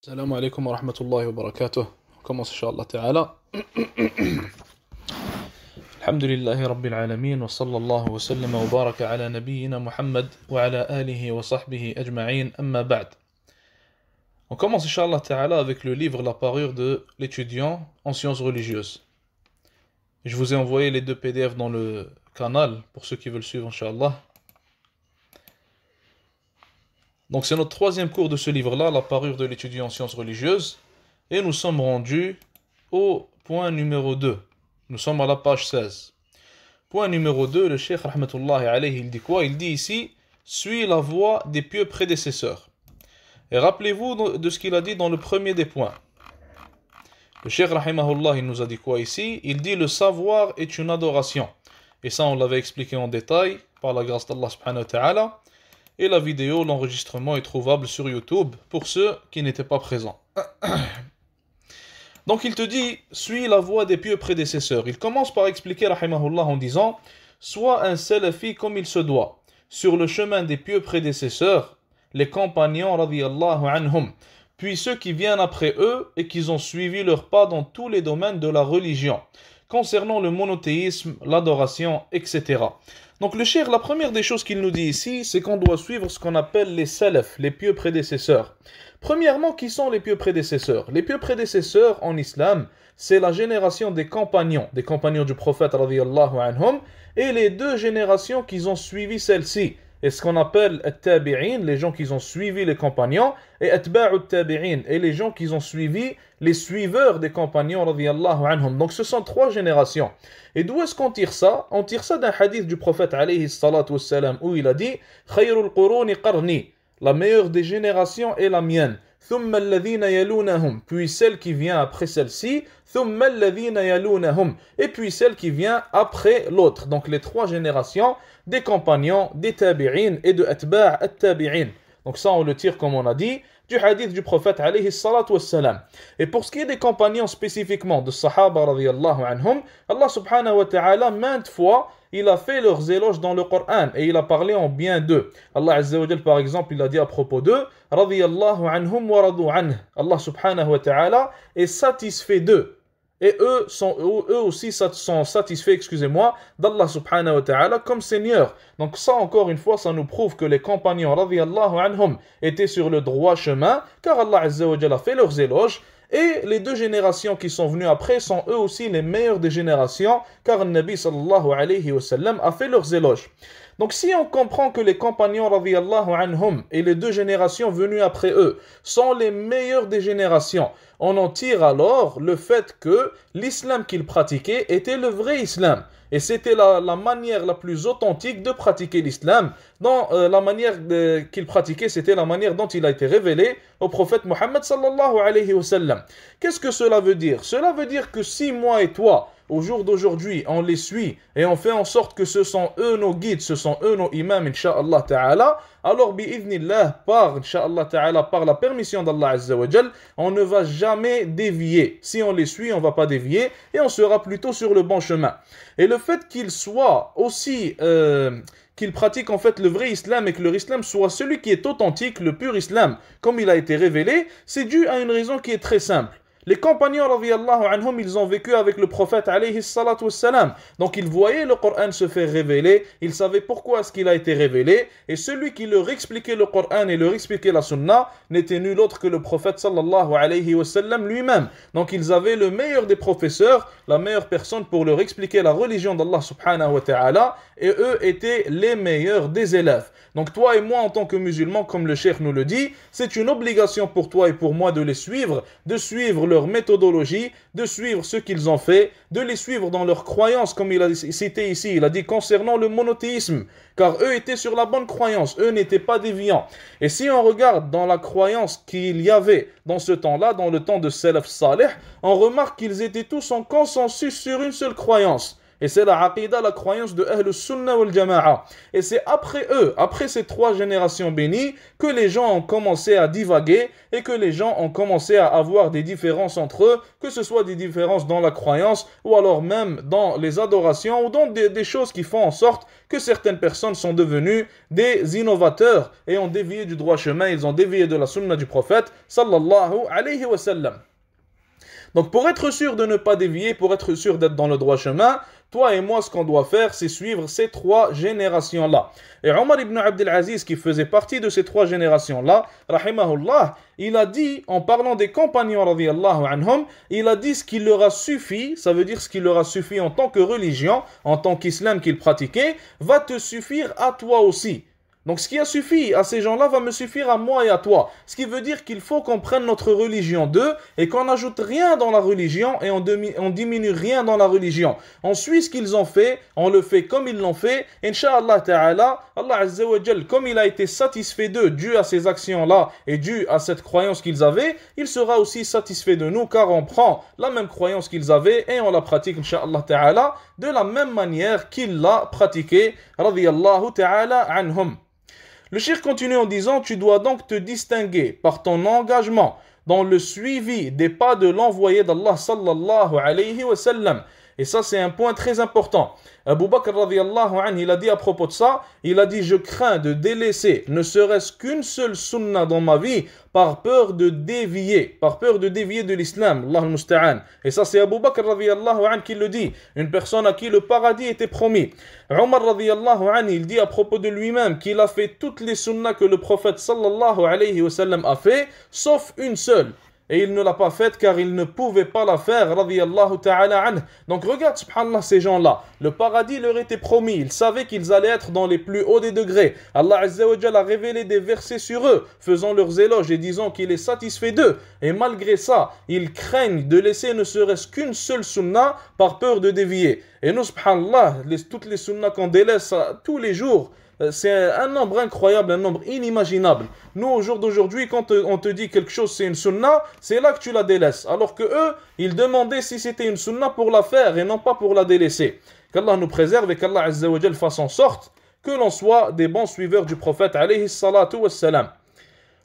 السلام عليكم ورحمة الله وبركاته. Commence إن شاء الله تعالى. الحمد لله رب العالمين وصلى الله وسلم وبارك على نبينا محمد وعلى آله وصحبه أجمعين أما بعد. On commence إن شاء الله تعالى avec le livre La parure de l'étudiant en sciences religieuses. Je vous ai envoyé les deux PDF dans le canal pour ceux qui veulent suivre Inch'Allah. Donc c'est notre troisième cours de ce livre-là, La parure de l'étudiant en sciences religieuses. Et nous sommes rendus au point numéro 2. Nous sommes à la page 16. Point numéro 2, le Cheikh Rahmatullahi alayhi, il dit quoi? Il dit ici, suis la voie des pieux prédécesseurs. Et rappelez-vous de ce qu'il a dit dans le premier des points. Le Cheikh Rahimahullah, il nous a dit quoi ici? Il dit, le savoir est une adoration. Et ça, on l'avait expliqué en détail, par la grâce d'Allah subhanahu wa ta'ala. Et la vidéo, l'enregistrement est trouvable sur YouTube pour ceux qui n'étaient pas présents. Donc il te dit, suis la voie des pieux prédécesseurs. Il commence par expliquer, rahimahullah, en disant, sois un salafi comme il se doit, sur le chemin des pieux prédécesseurs, les compagnons, radiyallahu anhum, puis ceux qui viennent après eux et qui ont suivi leurs pas dans tous les domaines de la religion, concernant le monothéisme, l'adoration, etc. Donc le cheikh, la première des choses qu'il nous dit ici, c'est qu'on doit suivre ce qu'on appelle les salaf, les pieux prédécesseurs. Premièrement, qui sont les pieux prédécesseurs? Les pieux prédécesseurs en islam, c'est la génération des compagnons du prophète radiyallahu anhum, et les deux générations qui ont suivi celle-ci. Et ce qu'on appelle at-tabi'in, les gens qui ont suivi les compagnons, et atba'u at-tabi'in, et les gens qui ont suivi les suiveurs des compagnons radiyallahu anhum. Donc ce sont trois générations. Et d'où est-ce qu'on tire ça? On tire ça d'un hadith du prophète alayhi salatu wassalam, où il a dit Khayrul quruni qarni, la meilleure des générations est la mienne. Thumma alladhina yalunahum, puis celle qui vient après celle-ci. Thumma alladhina yalunahum, et puis celle qui vient après l'autre. Donc les trois générations des compagnons, des tabi'in et de atba' at-tabi'in. Donc ça on le tire comme on a dit du hadith du prophète alayhi salatu wassalam. Et pour ce qui est des compagnons spécifiquement, de sahaba radiyallahu anhum, Allah subhanahu wa ta'ala maintes fois il a fait leurs éloges dans le Coran et il a parlé en bien d'eux. Allah azza wa jal par exemple il a dit à propos d'eux radiyallahu anhum wa radu anh. Allah subhanahu wa ta'ala est satisfait d'eux. Et eux aussi sont satisfaits, d'Allah subhanahu wa ta'ala comme Seigneur. Donc ça encore une fois, ça nous prouve que les compagnons radiyallahu anhum étaient sur le droit chemin, car Allah azza wa jalla a fait leurs éloges. Et les deux générations qui sont venues après sont eux aussi les meilleures des générations, car le Nabi sallallahu alayhi wa sallam a fait leurs éloges. Donc si on comprend que les compagnons radiyallahu anhum et les deux générations venues après eux sont les meilleures des générations, on en tire alors le fait que l'islam qu'ils pratiquaient était le vrai islam. Et c'était la manière la plus authentique de pratiquer l'islam. La manière qu'il pratiquait, c'était la manière dont il a été révélé au prophète Mohammed sallallahu alayhi wa sallam. Qu'est-ce que cela veut dire? Cela veut dire que si moi et toi, au jour d'aujourd'hui, on les suit et on fait en sorte que ce sont eux nos guides, ce sont eux nos imams, incha'Allah ta'ala, alors bi'idhnillah, incha'Allah ta'ala, par la permission d'Allah azza wa jal, on ne va jamais dévier. Si on les suit, on ne va pas dévier et on sera plutôt sur le bon chemin. Et le fait qu'ils soient aussi, qu'ils pratiquent en fait le vrai islam et que leur islam soit celui qui est authentique, le pur islam, comme il a été révélé, c'est dû à une raison qui est très simple. Les compagnons radiyallahu anhum, ils ont vécu avec le prophète alayhi salatu wassalam. Donc ils voyaient le Coran se faire révéler, ils savaient pourquoi est-ce qu'il a été révélé, et celui qui leur expliquait le Coran et leur expliquait la sunna n'était nul autre que le prophète sallallahu alayhi wa sallam lui-même. Donc ils avaient le meilleur des professeurs, la meilleure personne pour leur expliquer la religion d'Allah subhanahu wa ta'ala, et eux étaient les meilleurs des élèves. Donc toi et moi en tant que musulmans, comme le cheikh nous le dit, c'est une obligation pour toi et pour moi de les suivre, de suivre leur méthodologie, de suivre ce qu'ils ont fait, de les suivre dans leurs croyances, comme il a cité ici, il a dit concernant le monothéisme, car eux étaient sur la bonne croyance, eux n'étaient pas déviants. Et si on regarde dans la croyance qu'il y avait dans ce temps-là, dans le temps de Salaf Salih, on remarque qu'ils étaient tous en consensus sur une seule croyance. Et c'est la aqidah, la croyance de Ahl Sunnah wal Jama'a. Et c'est après eux, après ces 3 générations bénies, que les gens ont commencé à divaguer et que les gens ont commencé à avoir des différences entre eux, que ce soit des différences dans la croyance ou alors même dans les adorations ou dans des choses qui font en sorte que certaines personnes sont devenues des innovateurs et ont dévié du droit chemin, ils ont dévié de la sunna du prophète sallallahu alayhi wa sallam. Donc pour être sûr de ne pas dévier, pour être sûr d'être dans le droit chemin, toi et moi ce qu'on doit faire c'est suivre ces 3 générations-là. Et Omar ibn Abdel Aziz qui faisait partie de ces 3 générations-là, rahimahullah, il a dit en parlant des compagnons radiyallahu anhum, il a dit ce qui leur a suffi, ça veut dire ce qui leur a suffi en tant que religion, en tant qu'islam qu'ils pratiquaient, va te suffire à toi aussi. Donc ce qui a suffi à ces gens-là va me suffire à moi et à toi. Ce qui veut dire qu'il faut qu'on prenne notre religion d'eux et qu'on n'ajoute rien dans la religion et on diminue rien dans la religion. On suit ce qu'ils ont fait, on le fait comme ils l'ont fait. Inch'Allah ta'ala, Allah Azza wa Jal, comme il a été satisfait d'eux dû à ces actions-là et dû à cette croyance qu'ils avaient, il sera aussi satisfait de nous car on prend la même croyance qu'ils avaient et on la pratique, Inch'Allah ta'ala, de la même manière qu'ils l'a pratiquée, radiyallahu ta'ala anhum. Le cheikh continue en disant, tu dois donc te distinguer par ton engagement dans le suivi des pas de l'envoyé d'Allah sallallahu alayhi wa sallam. Et ça c'est un point très important. Abu Bakr radiyallahu anhu, il a dit à propos de ça, il a dit je crains de délaisser ne serait-ce qu'une seule sunna dans ma vie par peur de dévier de l'islam, Allah al-musta'an. Et ça c'est Abu Bakr radiyallahu anhu qui le dit, une personne à qui le paradis était promis. Omar radiyallahu anhu, il dit à propos de lui-même qu'il a fait toutes les sunnas que le prophète sallallahu alayhi wa sallam a fait, sauf une seule. Et il ne l'a pas faite car il ne pouvait pas la faire, radiyallahu ta'ala anhu. Donc regarde, subhanallah, ces gens-là. Le paradis leur était promis. Ils savaient qu'ils allaient être dans les plus hauts des degrés. Allah Azza wa Jalla a révélé des versets sur eux, faisant leurs éloges et disant qu'il est satisfait d'eux. Et malgré ça, ils craignent de laisser ne serait-ce qu'une seule sunna par peur de dévier. Et nous, subhanallah, toutes les sunnas qu'on délaisse tous les jours, c'est un nombre incroyable, un nombre inimaginable. Nous, au jour d'aujourd'hui, quand on te dit quelque chose, c'est une sunna, c'est là que tu la délaisses. Alors que eux, ils demandaient si c'était une sunna pour la faire et non pas pour la délaisser. Qu'Allah nous préserve et qu'Allah Azza wa Jal fasse en sorte que l'on soit des bons suiveurs du prophète alayhi salatu wassalam.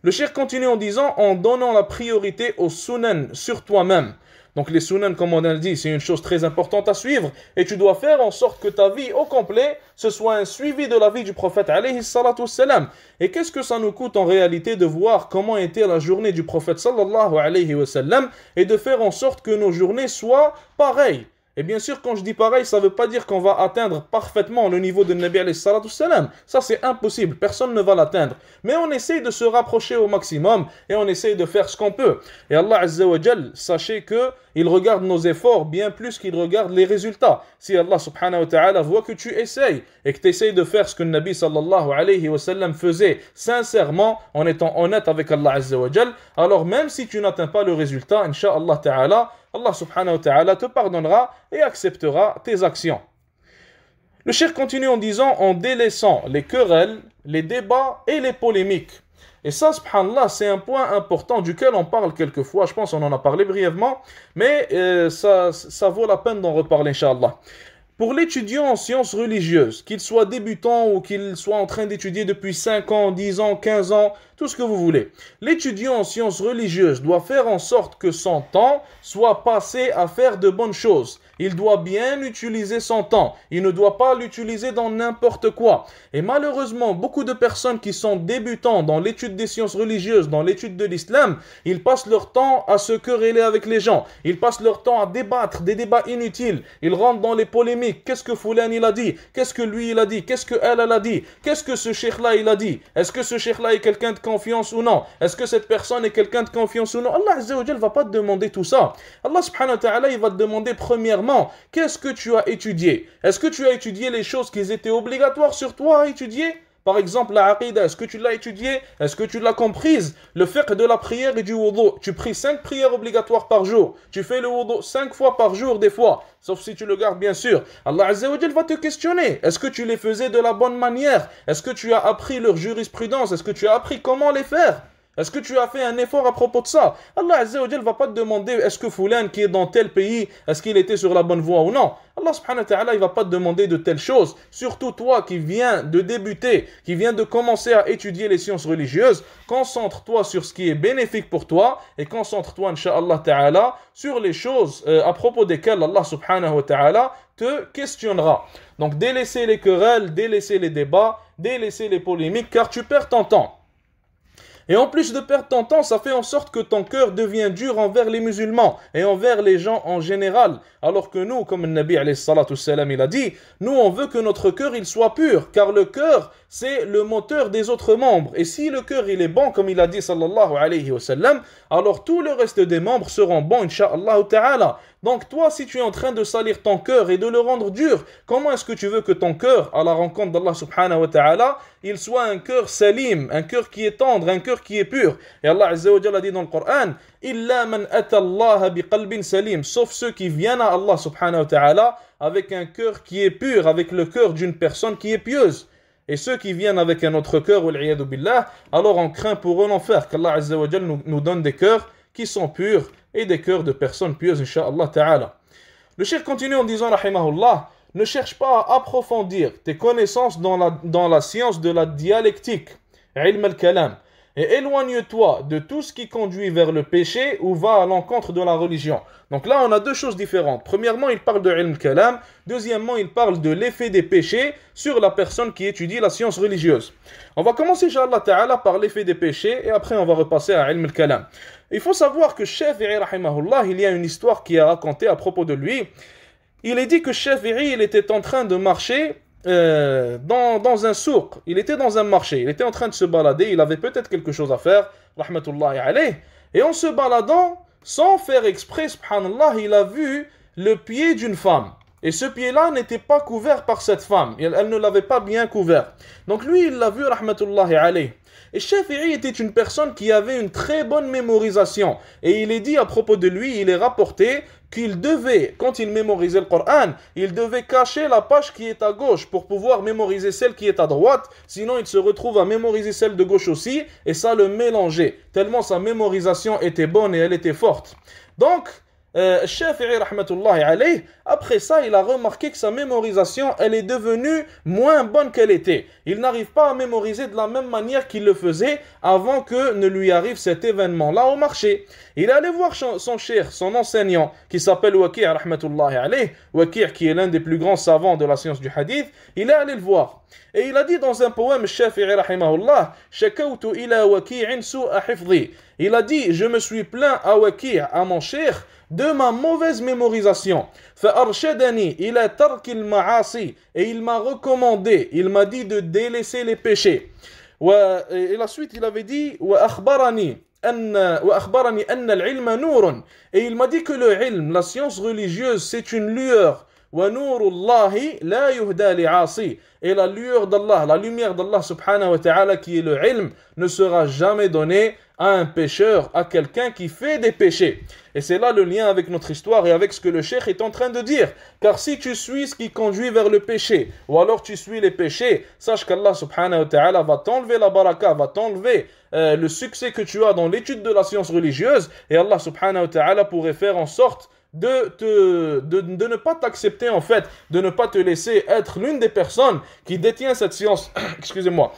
Le cheikh continue en disant, en donnant la priorité aux sunan sur toi-même. Donc les sunan, comme on a dit, c'est une chose très importante à suivre et tu dois faire en sorte que ta vie au complet, ce soit un suivi de la vie du prophète alayhi salatu wassalam. Et qu'est-ce que ça nous coûte en réalité de voir comment était la journée du prophète sallallahu alayhi wa sallam et de faire en sorte que nos journées soient pareilles. Et bien sûr, quand je dis pareil, ça ne veut pas dire qu'on va atteindre parfaitement le niveau de Nabi alayhi salatu wassalam. Ça, c'est impossible. Personne ne va l'atteindre. Mais on essaye de se rapprocher au maximum et on essaye de faire ce qu'on peut. Et Allah Azza wa Jal, sachez qu'il regarde nos efforts bien plus qu'il regarde les résultats. Si Allah subhanahu wa ta'ala voit que tu essayes et que tu essayes de faire ce que le Nabi sallallahu alayhi wa sallam faisait sincèrement, en étant honnête avec Allah Azza wa Jal, alors même si tu n'atteins pas le résultat, incha'Allah ta'ala, Allah subhanahu wa ta'ala te pardonnera et acceptera tes actions. Le cheikh continue en disant, en délaissant les querelles, les débats et les polémiques. Et ça, subhanallah, c'est un point important duquel on parle quelquefois. Je pense qu'on en a parlé brièvement, mais ça vaut la peine d'en reparler, incha'Allah. Pour l'étudiant en sciences religieuses, qu'il soit débutant ou qu'il soit en train d'étudier depuis 5 ans, 10 ans, 15 ans, tout ce que vous voulez, l'étudiant en sciences religieuses doit faire en sorte que son temps soit passé à faire de bonnes choses. Il doit bien utiliser son temps. Il ne doit pas l'utiliser dans n'importe quoi. Et malheureusement, beaucoup de personnes qui sont débutants dans l'étude des sciences religieuses, dans l'étude de l'islam, ils passent leur temps à se quereller avec les gens. Ils passent leur temps à débattre des débats inutiles. Ils rentrent dans les polémiques. Qu'est-ce que Foulan il a dit? Qu'est-ce que lui il a dit? Qu'est-ce que elle a dit? Qu'est-ce que ce cheikh-là il a dit? Est-ce que ce cheikh-là est quelqu'un de confiance ou non? Est-ce que cette personne est quelqu'un de confiance ou non? Allah Azza wa Jal va pas te demander tout ça. Allah subhanahu wa ta'ala, il va te demander premièrement, qu'est-ce que tu as étudié? Est-ce que tu as étudié les choses qui étaient obligatoires sur toi à étudier? Par exemple, la aqidah, est-ce que tu l'as étudié? Est-ce que tu l'as comprise? Le fiqh de la prière et du wudu. Tu pries 5 prières obligatoires par jour. Tu fais le wudu 5 fois par jour des fois. Sauf si tu le gardes bien sûr. Allah Azza wa Jal va te questionner. Est-ce que tu les faisais de la bonne manière? Est-ce que tu as appris leur jurisprudence? Est-ce que tu as appris comment les faire? Est-ce que tu as fait un effort à propos de ça? Allah Azza wa Jal ne va pas te demander est-ce que Fulan qui est dans tel pays, est-ce qu'il était sur la bonne voie ou non? Allah subhanahu wa ta'ala, il ne va pas te demander de telles choses. Surtout toi qui viens de débuter, qui viens de commencer à étudier les sciences religieuses, concentre-toi sur ce qui est bénéfique pour toi et concentre-toi, incha'Allah ta'ala, sur les choses à propos desquelles Allah subhanahu wa ta'ala te questionnera. Donc délaissez les querelles, délaissez les débats, délaissez les polémiques, car tu perds ton temps. Et en plus de perdre ton temps, ça fait en sorte que ton cœur devient dur envers les musulmans et envers les gens en général. Alors que nous, comme le Nabi alayhi salatu salam, il a dit, nous on veut que notre cœur il soit pur, car le cœur c'est le moteur des autres membres. Et si le cœur il est bon, comme il a dit sallallahu alayhi wa sallam, alors tout le reste des membres seront bons, incha'Allah ta'ala. Donc toi, si tu es en train de salir ton cœur et de le rendre dur, comment est-ce que tu veux que ton cœur, à la rencontre d'Allah subhanahu wa ta'ala, il soit un cœur salim, un cœur qui est tendre, un cœur qui est pur? Et Allah Azza wa Jalla dit dans le Coran, Illa man ata Allah biqalbin salim, sauf ceux qui viennent à Allah subhanahu wa ta'ala avec un cœur qui est pur, avec le cœur d'une personne qui est pieuse. Et ceux qui viennent avec un autre cœur, wal-'iyadu billah, alors on craint pour eux l'enfer, qu'Allah Azza wa Jalla nous donne des cœurs qui sont purs et des cœurs de personnes pieuses, incha'Allah ta'ala. Le cheikh continue en disant, rahimahullah, ne cherche pas à approfondir tes connaissances dans la science de la dialectique, ilm al-kalam, et éloigne-toi de tout ce qui conduit vers le péché ou va à l'encontre de la religion. Donc là, on a deux choses différentes. Premièrement, il parle de ilm al-kalam. Deuxièmement, il parle de l'effet des péchés sur la personne qui étudie la science religieuse. On va commencer, inshallah ta'ala, par l'effet des péchés et après on va repasser à ilm al-kalam. Il faut savoir que Shafi'i, rahimahullah, il y a une histoire qui est racontée à propos de lui. Il est dit que Shafi'i, il était en train de marcher dans un souk. Il était dans un marché, il était en train de se balader, il avait peut-être quelque chose à faire, rahmatullahi alayh, et en se baladant, sans faire exprès, subhanallah, il a vu le pied d'une femme. Et ce pied-là n'était pas couvert par cette femme, elle ne l'avait pas bien couvert. Donc lui, il l'a vu, rahmatullahi alayh. Et Shafi'i était une personne qui avait une très bonne mémorisation. Et il est dit à propos de lui, il est rapporté qu'il devait, quand il mémorisait le Coran, il devait cacher la page qui est à gauche pour pouvoir mémoriser celle qui est à droite. Sinon, il se retrouve à mémoriser celle de gauche aussi et ça le mélangeait. Tellement sa mémorisation était bonne et elle était forte. Donc, Shafi'i rahmatullahi alayh, après ça il a remarqué que sa mémorisation elle est devenue moins bonne qu'elle était. Il n'arrive pas à mémoriser de la même manière qu'il le faisait avant que ne lui arrive cet événement là au marché. Il est allé voir son cheikh, son enseignant qui s'appelle Waki' rahmatullahi alayh, Waki' qui est l'un des plus grands savants de la science du hadith. Il est allé le voir et il a dit dans un poème Shafi'i rahimahullah, shakawtu ila Waki'in su'a hifdhi. Il a dit, je me suis plaint à Waki', à mon cheikh, de ma mauvaise mémorisation. فَأَرْشَدَنِي إِلَى تَرْكِ الْمَعَاصِي. Et il m'a recommandé, il m'a dit de délaisser les péchés. Et la suite, il avait dit وَأَخْبَرَنِي أَنَّ الْعِلْمَ نُورٌ. Et il m'a dit que le ilm, la science religieuse, c'est une lueur. وَنُورُ اللَّهِ لَا يُهْدَى لِعَاصِي. Et la lueur d'Allah, la lumière d'Allah subhanahu wa ta'ala qui est le ilm, ne sera jamais donnée à un pécheur, à quelqu'un qui fait des péchés. Et c'est là le lien avec notre histoire et avec ce que le cheikh est en train de dire. Car si tu suis ce qui conduit vers le péché, ou alors tu suis les péchés, sache qu'Allah subhanahu wa ta'ala va t'enlever la baraka, va t'enlever le succès que tu as dans l'étude de la science religieuse, et Allah subhanahu wa ta'ala pourrait faire en sorte de ne pas t'accepter en fait, de ne pas te laisser être l'une des personnes qui détient cette science, excusez-moi,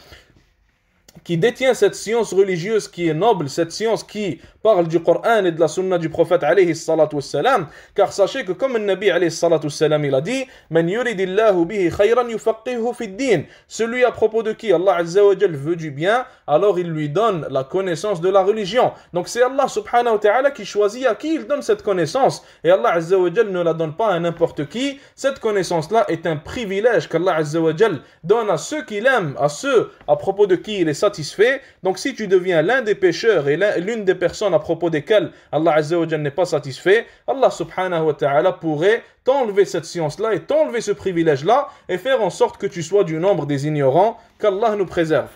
qui détient cette science religieuse qui est noble, cette science qui parle du Coran et de la sunna du prophète alayhi salatu wassalam, car sachez que comme le Nabi alayhi salatu wassalam il a dit Man yuridillahu bihi khayran yufaqihu fi ddin, celui à propos de qui Allah azza wa jal veut du bien, alors il lui donne la connaissance de la religion. Donc c'est Allah subhanahu wa ta'ala qui choisit à qui il donne cette connaissance, et Allah azza wa jal ne la donne pas à n'importe qui. Cette connaissance là est un privilège qu'Allah azza wa jal donne à ceux qu'il aime, à ceux à propos de qui il est satisfait. Donc si tu deviens l'un des pécheurs et l'une des personnes à propos desquelles Allah Azza wa Jalla n'est pas satisfait, Allah subhanahu wa ta'ala pourrait t'enlever cette science-là et t'enlever ce privilège-là et faire en sorte que tu sois du nombre des ignorants, qu'Allah nous préserve.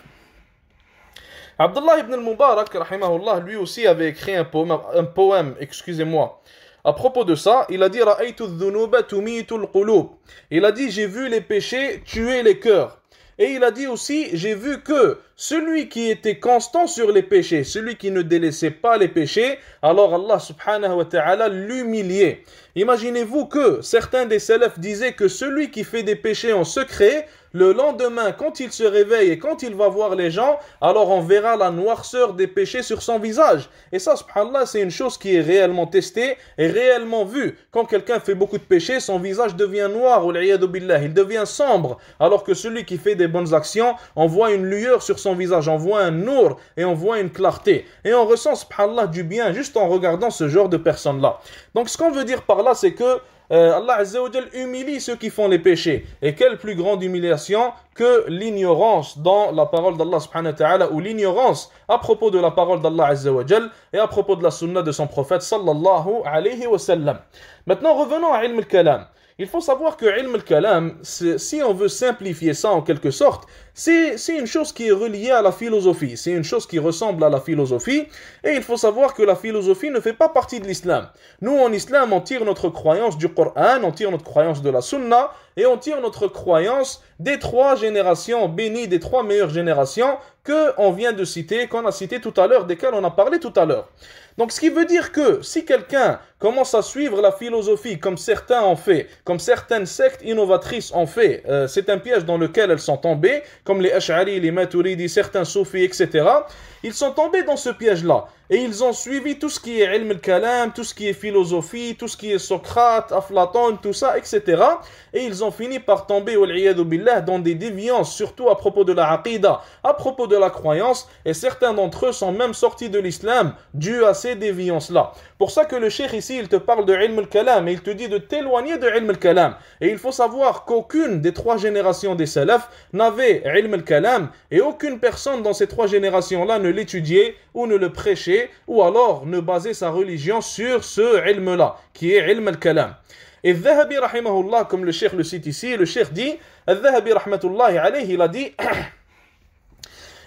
Abdullah ibn al-Mubarak, rahimahullah, lui aussi avait écrit un poème, excusez-moi. À propos de ça, il a dit Ra'aytu dhunuba tumitu al-qulub. Il a dit j'ai vu les péchés tuer les cœurs. Et il a dit aussi, j'ai vu que celui qui était constant sur les péchés, celui qui ne délaissait pas les péchés, alors Allah subhanahu wa ta'ala l'humiliait. Imaginez-vous que certains des salafs disaient que celui qui fait des péchés en secret, le lendemain, quand il se réveille et quand il va voir les gens, alors on verra la noirceur des péchés sur son visage. Et ça, subhanallah, c'est une chose qui est réellement testée et réellement vue. Quand quelqu'un fait beaucoup de péchés, son visage devient noir, il devient sombre. Alors que celui qui fait des bonnes actions, on voit une lueur sur son visage, on voit un nour et on voit une clarté. Et on ressent, subhanallah, du bien juste en regardant ce genre de personnes-là. Donc ce qu'on veut dire par là, c'est que Allah Azza wa Jal humilie ceux qui font les péchés. Et quelle plus grande humiliation que l'ignorance dans la parole d'Allah subhanahu wa ta'ala, ou l'ignorance à propos de la parole d'Allah Azza wa Jal et à propos de la sunna de son prophète sallallahu alayhi wa sallam. Maintenant revenons à ilm al-kalam. Il faut savoir que ilm al-kalam, si on veut simplifier ça en quelque sorte, c'est une chose qui est reliée à la philosophie, c'est une chose qui ressemble à la philosophie, et il faut savoir que la philosophie ne fait pas partie de l'islam. Nous en islam, on tire notre croyance du Coran, on tire notre croyance de la sunna, et on tire notre croyance des 3 générations bénies, des 3 meilleures générations qu'on vient de citer, qu'on a cité tout à l'heure, desquelles on a parlé tout à l'heure. Donc ce qui veut dire que si quelqu'un commence à suivre la philosophie comme certains ont fait, comme certaines sectes innovatrices ont fait, c'est un piège dans lequel elles sont tombées, comme les Ash'ari, les Maturidi, certains Soufis, etc. Ils sont tombés dans ce piège-là. Et ils ont suivi tout ce qui est ilm al-kalam, tout ce qui est philosophie, tout ce qui est Socrate, Aflaton, tout ça, etc. Et ils ont fini par tomber, wal-iyadu billah, dans des déviances, surtout à propos de la aqida, à propos de la croyance. Et certains d'entre eux sont même sortis de l'islam dû à ces déviances-là. Pour ça que le cheikh ici, il te parle de ilm al-kalam et il te dit de t'éloigner de ilm al-kalam. Et il faut savoir qu'aucune des 3 générations des salafs n'avait ilm al-kalam et aucune personne dans ces 3 générations-là ne l'étudiait ou ne le prêchait ou alors ne basait sa religion sur ce ilm-là, qui est ilm al-kalam. Et Dhahabi rahimahullah, comme le cheikh le cite ici, le cheikh dit, Dhahabi rahmatullahi alayhi, il a dit,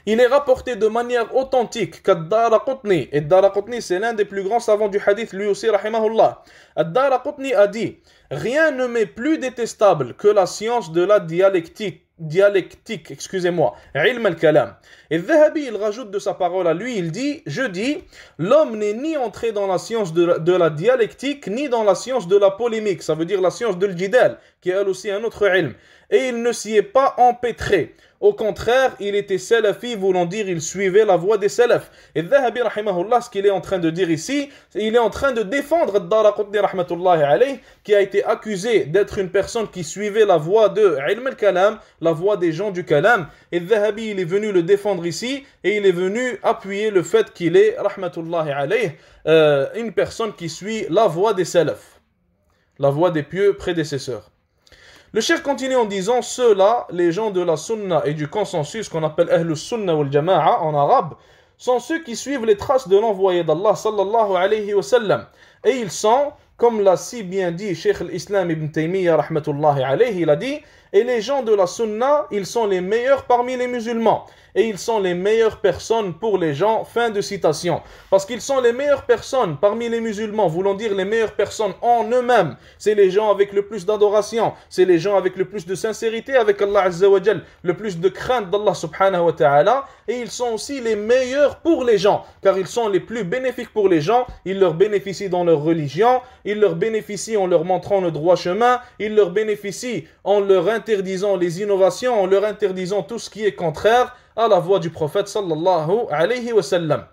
il est rapporté de manière authentique qu'Ad-Daraqutni, et Ad-Daraqutni c'est l'un des plus grands savants du hadith, lui aussi rahimahullah, Ad-Daraqutni a dit, rien ne m'est plus détestable que la science de la dialectique, excusez-moi, ilm al-kalam. Et Dhahabi, il rajoute de sa parole à lui, il dit, je dis, l'homme n'est ni entré dans la science de la dialectique, ni dans la science de la polémique, ça veut dire la science de l'jidal, qui est elle aussi un autre ilm. Et il ne s'y est pas empêtré. Au contraire, il était salafi, voulant dire il suivait la voie des salafs. Et Dhahabi, rahimahullah, ce qu'il est en train de dire ici, il est en train de défendre Ad-Daraqutni, rahmatullahi alayh, qui a été accusé d'être une personne qui suivait la voie de ilm al-kalam, la voie des gens du kalam. Et Dhahabi, il est venu le défendre ici, et il est venu appuyer le fait qu'il est, rahmatullahi alayh, une personne qui suit la voie des salafs, la voie des pieux prédécesseurs. Le cheikh continue en disant, ceux-là, les gens de la sunna et du consensus qu'on appelle Ahlus Sunna wal Jama'a en arabe, sont ceux qui suivent les traces de l'envoyé d'Allah sallallahu alayhi wa sallam. Et ils sont, comme l'a si bien dit Cheikh al-Islam ibn Taymiyyah rahmatullahi alayhi, il a dit, et les gens de la sunna, ils sont les meilleurs parmi les musulmans. Et ils sont les meilleures personnes pour les gens, fin de citation. Parce qu'ils sont les meilleures personnes parmi les musulmans, voulant dire les meilleures personnes en eux-mêmes. C'est les gens avec le plus d'adoration, c'est les gens avec le plus de sincérité avec Allah Azza wa Jal, le plus de crainte d'Allah subhanahu wa ta'ala. Et ils sont aussi les meilleurs pour les gens, car ils sont les plus bénéfiques pour les gens. Ils leur bénéficient dans leur religion, ils leur bénéficient en leur montrant le droit chemin, ils leur bénéficient en leur interdisant les innovations, en leur interdisant tout ce qui est contraire à la voix du prophète sallallahu alayhi wa sallam.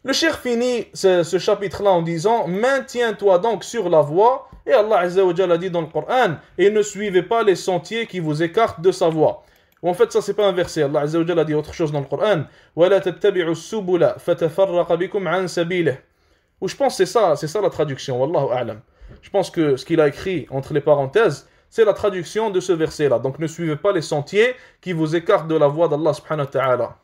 Le cheikh finit ce chapitre-là en disant, maintiens-toi donc sur la voie, et Allah Azza wa Jalla a dit dans le Coran, et ne suivez pas les sentiers qui vous écartent de sa voie. Ou en fait, ça c'est pas un verset, Allah Azza wa Jalla a dit autre chose dans le Coran, وَلَا تَتَّبِعُوا السُّبُلَ فَتَفَرَّقَ بِكُمْ عَنْ سَبِيلِهِ. Ou je pense que c'est ça la traduction, Wallahu a'lam. Je pense que ce qu'il a écrit entre les parenthèses, c'est la traduction de ce verset-là. Donc ne suivez pas les sentiers qui vous écartent de la voie d'Allah subhanahu wa ta'ala.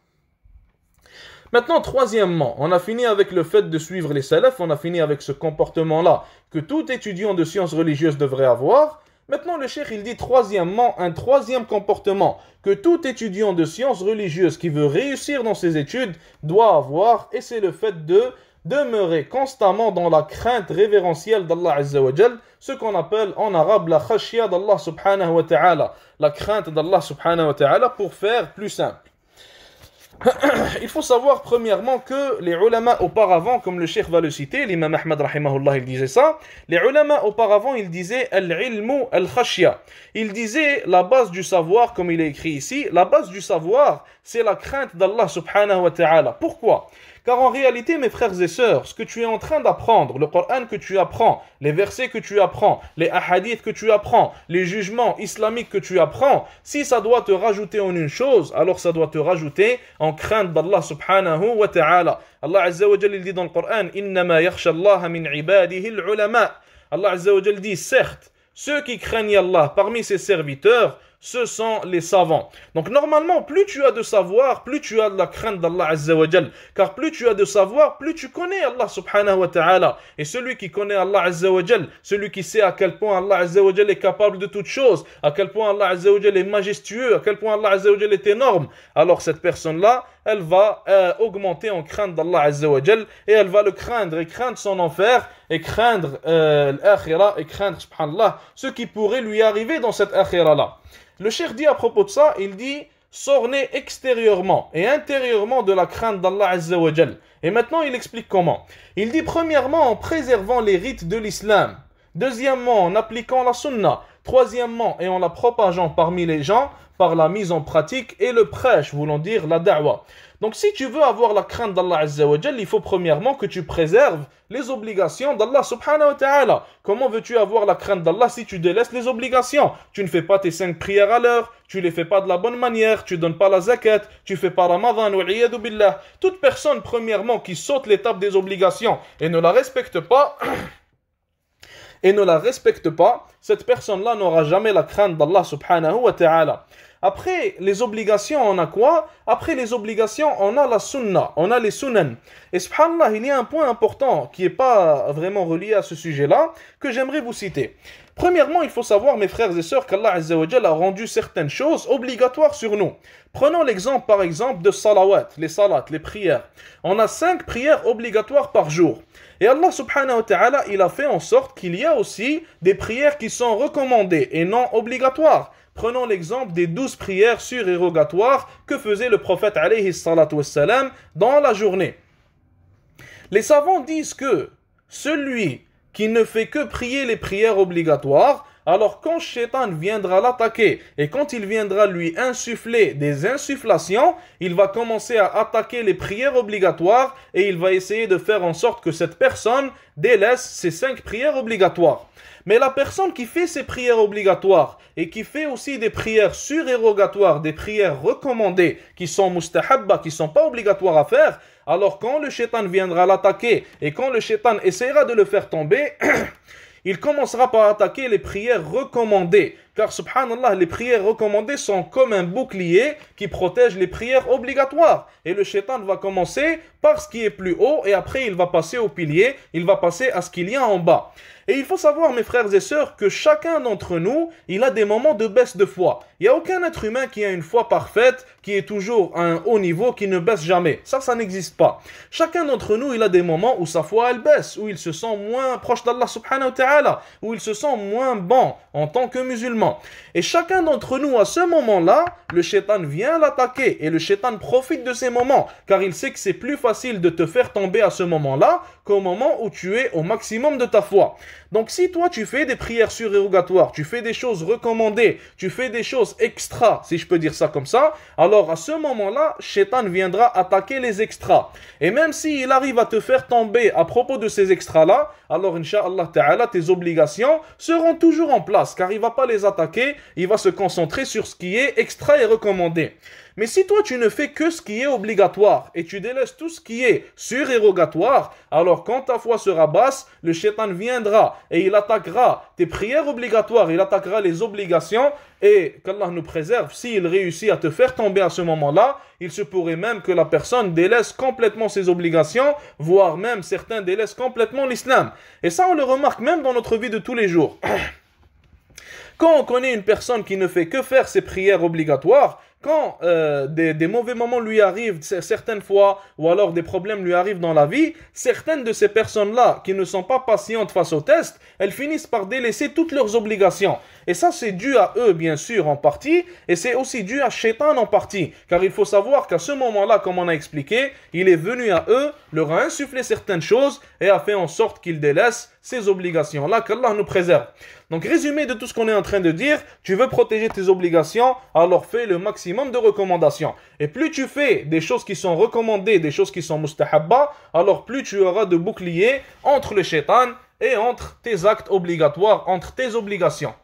Maintenant, troisièmement, on a fini avec le fait de suivre les salafs, on a fini avec ce comportement-là que tout étudiant de sciences religieuses devrait avoir. Maintenant, le cheikh, il dit troisièmement, un troisième comportement que tout étudiant de sciences religieuses qui veut réussir dans ses études doit avoir, et c'est le fait de demeurer constamment dans la crainte révérentielle d'Allah Azza wa Jal, ce qu'on appelle en arabe la khashya d'Allah subhanahu wa ta'ala, la crainte d'Allah subhanahu wa ta'ala, pour faire plus simple. Il faut savoir premièrement que les ulama auparavant, comme le cheikh va le citer, l'imam Ahmad rahimahullah, il disait ça, les ulama auparavant, ils disaient al-ilmu al-khashya. Ils disaient la base du savoir, comme il est écrit ici, la base du savoir, c'est la crainte d'Allah subhanahu wa ta'ala. Pourquoi? Car en réalité, mes frères et sœurs, ce que tu es en train d'apprendre, le Coran que tu apprends, les versets que tu apprends, les hadiths que tu apprends, les jugements islamiques que tu apprends, si ça doit te rajouter en une chose, alors ça doit te rajouter en crainte d'Allah subhanahu wa ta'ala. Allah Azza wa Jalla dit dans le Coran, Innama yakhsha Allah min ibadihi al-ulama. Allah Azza wa Jalla dit, certes, ceux qui craignent Allah parmi ses serviteurs, ce sont les savants. Donc normalement, plus tu as de savoir, plus tu as de la crainte d'Allah Azza wa Jal. Car plus tu as de savoir, plus tu connais Allah subhanahu wa ta'ala. Et celui qui connaît Allah Azza wa Jal, celui qui sait à quel point Allah Azza wa Jal est capable de toutes choses, à quel point Allah Azza wa Jal est majestueux, à quel point Allah Azza wa Jal est énorme, alors cette personne-là, elle va augmenter en crainte d'Allah Azza wa Jal, et elle va le craindre, et craindre son enfer, et craindre l'akhira, et craindre, subhanallah, ce qui pourrait lui arriver dans cette akhira-là. Le cheikh dit à propos de ça, il dit s'orner extérieurement et intérieurement de la crainte d'Allah Azza wa Jal. Et maintenant il explique comment. Il dit premièrement en préservant les rites de l'islam, deuxièmement en appliquant la sunna, troisièmement et en la propageant parmi les gens par la mise en pratique et le prêche, voulant dire la da'wa. Donc si tu veux avoir la crainte d'Allah Azza wa Jal, il faut premièrement que tu préserves les obligations d'Allah subhanahu wa ta'ala. Comment veux-tu avoir la crainte d'Allah si tu délaisses les obligations? Tu ne fais pas tes 5 prières à l'heure, tu ne les fais pas de la bonne manière, tu ne donnes pas la zakat, tu ne fais pas Ramadan, wa'iyadu billah. Toute personne premièrement qui saute l'étape des obligations et ne la respecte pas, cette personne-là n'aura jamais la crainte d'Allah subhanahu wa ta'ala. Après les obligations, on a quoi? Après les obligations, on a la sunna, on a les sunan. Et subhanallah, il y a un point important qui n'est pas vraiment relié à ce sujet-là, que j'aimerais vous citer. Premièrement, il faut savoir, mes frères et sœurs, qu'Allah Azza wa Jalla a rendu certaines choses obligatoires sur nous. Prenons l'exemple, par exemple, de salawat, les salats, les prières. On a 5 prières obligatoires par jour. Et Allah subhanahu wa ta'ala, il a fait en sorte qu'il y a aussi des prières qui sont recommandées et non obligatoires. Prenons l'exemple des 12 prières surérogatoires que faisait le prophète alayhi salatu wassalam dans la journée. Les savants disent que celui qui ne fait que prier les prières obligatoires, alors quand Shaitan viendra l'attaquer et quand il viendra lui insuffler des insufflations, il va commencer à attaquer les prières obligatoires et il va essayer de faire en sorte que cette personne délaisse ces 5 prières obligatoires. Mais la personne qui fait ces prières obligatoires et qui fait aussi des prières surérogatoires, des prières recommandées qui sont mustahabba, qui ne sont pas obligatoires à faire, alors quand le shaitan viendra l'attaquer et quand le shaitan essaiera de le faire tomber, il commencera par attaquer les prières recommandées. Car subhanallah, les prières recommandées sont comme un bouclier qui protège les prières obligatoires. Et le shaitan va commencer par ce qui est plus haut et après il va passer au pilier, il va passer à ce qu'il y a en bas. Et il faut savoir, mes frères et sœurs, que chacun d'entre nous, il a des moments de baisse de foi. Il n'y a aucun être humain qui a une foi parfaite, qui est toujours à un haut niveau, qui ne baisse jamais. Ça n'existe pas. Chacun d'entre nous, il a des moments où sa foi, elle baisse, où il se sent moins proche d'Allah subhanahu wa ta'ala, où il se sent moins bon en tant que musulman. Et chacun d'entre nous, à ce moment-là, le shaitan vient l'attaquer et le shaitan profite de ces moments, car il sait que c'est plus facile de te faire tomber à ce moment-là qu'au moment où tu es au maximum de ta foi. Donc si toi tu fais des prières surérogatoires, tu fais des choses recommandées, tu fais des choses extra, si je peux dire ça comme ça, alors à ce moment-là, Shaitan viendra attaquer les extras. Et même s'il arrive à te faire tomber à propos de ces extras-là, alors Inch'Allah Ta'ala, tes obligations seront toujours en place, car il ne va pas les attaquer, il va se concentrer sur ce qui est extra et recommandé. Mais si toi tu ne fais que ce qui est obligatoire et tu délaisses tout ce qui est surérogatoire, alors quand ta foi sera basse, le shaitan viendra et il attaquera tes prières obligatoires, il attaquera les obligations et qu'Allah nous préserve, s'il réussit à te faire tomber à ce moment-là, il se pourrait même que la personne délaisse complètement ses obligations, voire même certains délaissent complètement l'islam. Et ça on le remarque même dans notre vie de tous les jours. Quand on connaît une personne qui ne fait que faire ses prières obligatoires, quand des mauvais moments lui arrivent certaines fois, ou alors des problèmes lui arrivent dans la vie, certaines de ces personnes-là qui ne sont pas patientes face au test, elles finissent par délaisser toutes leurs obligations. Et ça, c'est dû à eux, bien sûr, en partie, et c'est aussi dû à Shaitan en partie. Car il faut savoir qu'à ce moment-là, comme on a expliqué, il est venu à eux, leur a insufflé certaines choses, et a fait en sorte qu'ils délaissent ces obligations-là, qu'Allah nous préserve. Donc, résumé de tout ce qu'on est en train de dire, tu veux protéger tes obligations, alors fais le maximum de recommandations. Et plus tu fais des choses qui sont recommandées, des choses qui sont mustahabba, alors plus tu auras de boucliers entre le shaitan et entre tes actes obligatoires, entre tes obligations.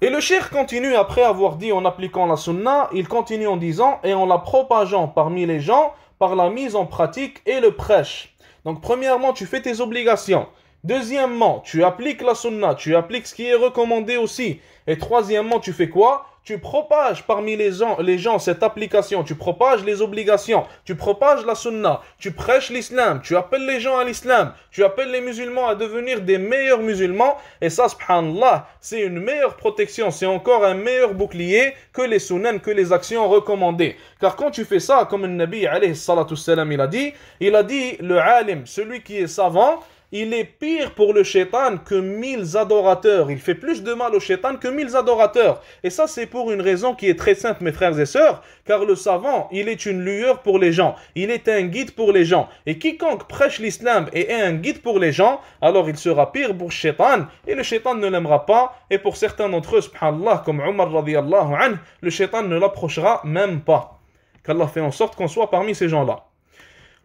Et le cheikh continue après avoir dit en appliquant la sunna, il continue en disant et en la propageant parmi les gens par la mise en pratique et le prêche. Donc premièrement, tu fais tes obligations. Deuxièmement, tu appliques la sunna, tu appliques ce qui est recommandé aussi. Et troisièmement, tu fais quoi? Tu propages parmi les gens cette application, tu propages les obligations, tu propages la sunna, tu prêches l'islam, tu appelles les gens à l'islam, tu appelles les musulmans à devenir des meilleurs musulmans. Et ça, subhanallah, c'est une meilleure protection, c'est encore un meilleur bouclier que les sunan, que les actions recommandées. Car quand tu fais ça, comme le Nabi alayhi salatu salam, il a dit, le alim, celui qui est savant, il est pire pour le shaitan que 1000 adorateurs. Il fait plus de mal au shaitan que 1000 adorateurs. Et ça, c'est pour une raison qui est très simple, mes frères et sœurs. Car le savant, il est une lueur pour les gens. Il est un guide pour les gens. Et quiconque prêche l'islam et est un guide pour les gens, alors il sera pire pour le shaitan. Et le shaitan ne l'aimera pas. Et pour certains d'entre eux, subhanallah, comme Omar radiyallahu anhu, le shaitan ne l'approchera même pas. Qu'Allah fait en sorte qu'on soit parmi ces gens-là.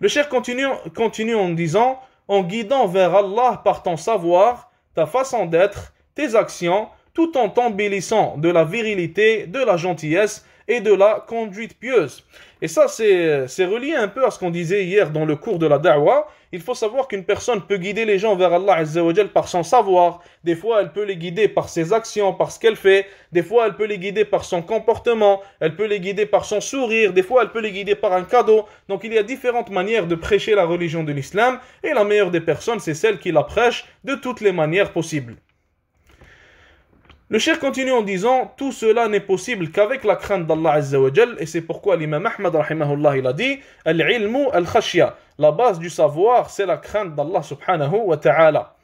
Le cheikh continue en disant... en guidant vers Allah par ton savoir, ta façon d'être, tes actions, tout en t'embellissant de la virilité, de la gentillesse et de la conduite pieuse. Et ça, c'est relié un peu à ce qu'on disait hier dans le cours de la da'wah. Il faut savoir qu'une personne peut guider les gens vers Allah Azza wa Jal par son savoir. Des fois, elle peut les guider par ses actions, par ce qu'elle fait. Des fois, elle peut les guider par son comportement. Elle peut les guider par son sourire. Des fois, elle peut les guider par un cadeau. Donc, il y a différentes manières de prêcher la religion de l'islam. Et la meilleure des personnes, c'est celle qui la prêche de toutes les manières possibles. Le cheikh continue en disant tout cela n'est possible qu'avec la crainte d'Allah Azza wa Jal, et c'est pourquoi l'imam Ahmad rahimahullah il a dit al-ilmu al-khashya, la base du savoir c'est la crainte d'Allah subhanahu wa ta'ala.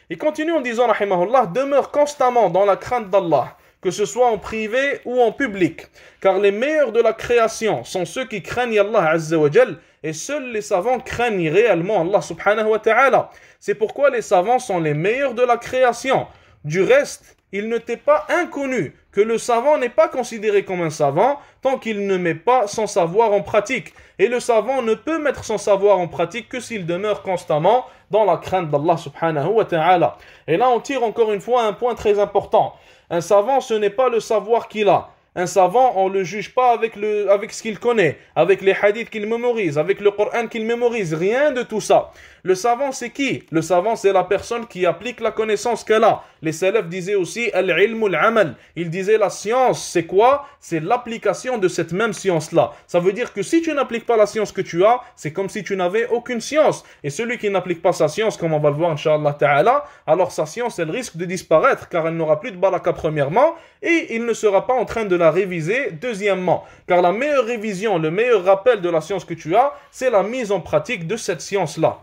Il continue en disant rahimahullah demeure constamment dans la crainte d'Allah, que ce soit en privé ou en public, car les meilleurs de la création sont ceux qui craignent Allah Azza wa Jal, et seuls les savants craignent réellement Allah subhanahu wa ta'ala. C'est pourquoi les savants sont les meilleurs de la création. Du reste, il ne t'est pas inconnu que le savant n'est pas considéré comme un savant tant qu'il ne met pas son savoir en pratique. Et le savant ne peut mettre son savoir en pratique que s'il demeure constamment dans la crainte d'Allah subhanahu wa ta'ala. Et là on tire encore une fois un point très important. Un savant, ce n'est pas le savoir qu'il a. Un savant, on ne le juge pas avec ce qu'il connaît, avec les hadiths qu'il mémorise, avec le Coran qu'il mémorise, rien de tout ça. Le savant, c'est qui? Le savant, c'est la personne qui applique la connaissance qu'elle a. Les salafs disaient aussi al-ilm al-amal. Ils disaient la science, c'est quoi? C'est l'application de cette même science-là. Ça veut dire que si tu n'appliques pas la science que tu as, c'est comme si tu n'avais aucune science. Et celui qui n'applique pas sa science, comme on va le voir, Inch'Allah Ta'ala, alors sa science, elle risque de disparaître, car elle n'aura plus de baraka premièrement, et il ne sera pas en train de la réviser deuxièmement. Car la meilleure révision, le meilleur rappel de la science que tu as, c'est la mise en pratique de cette science-là.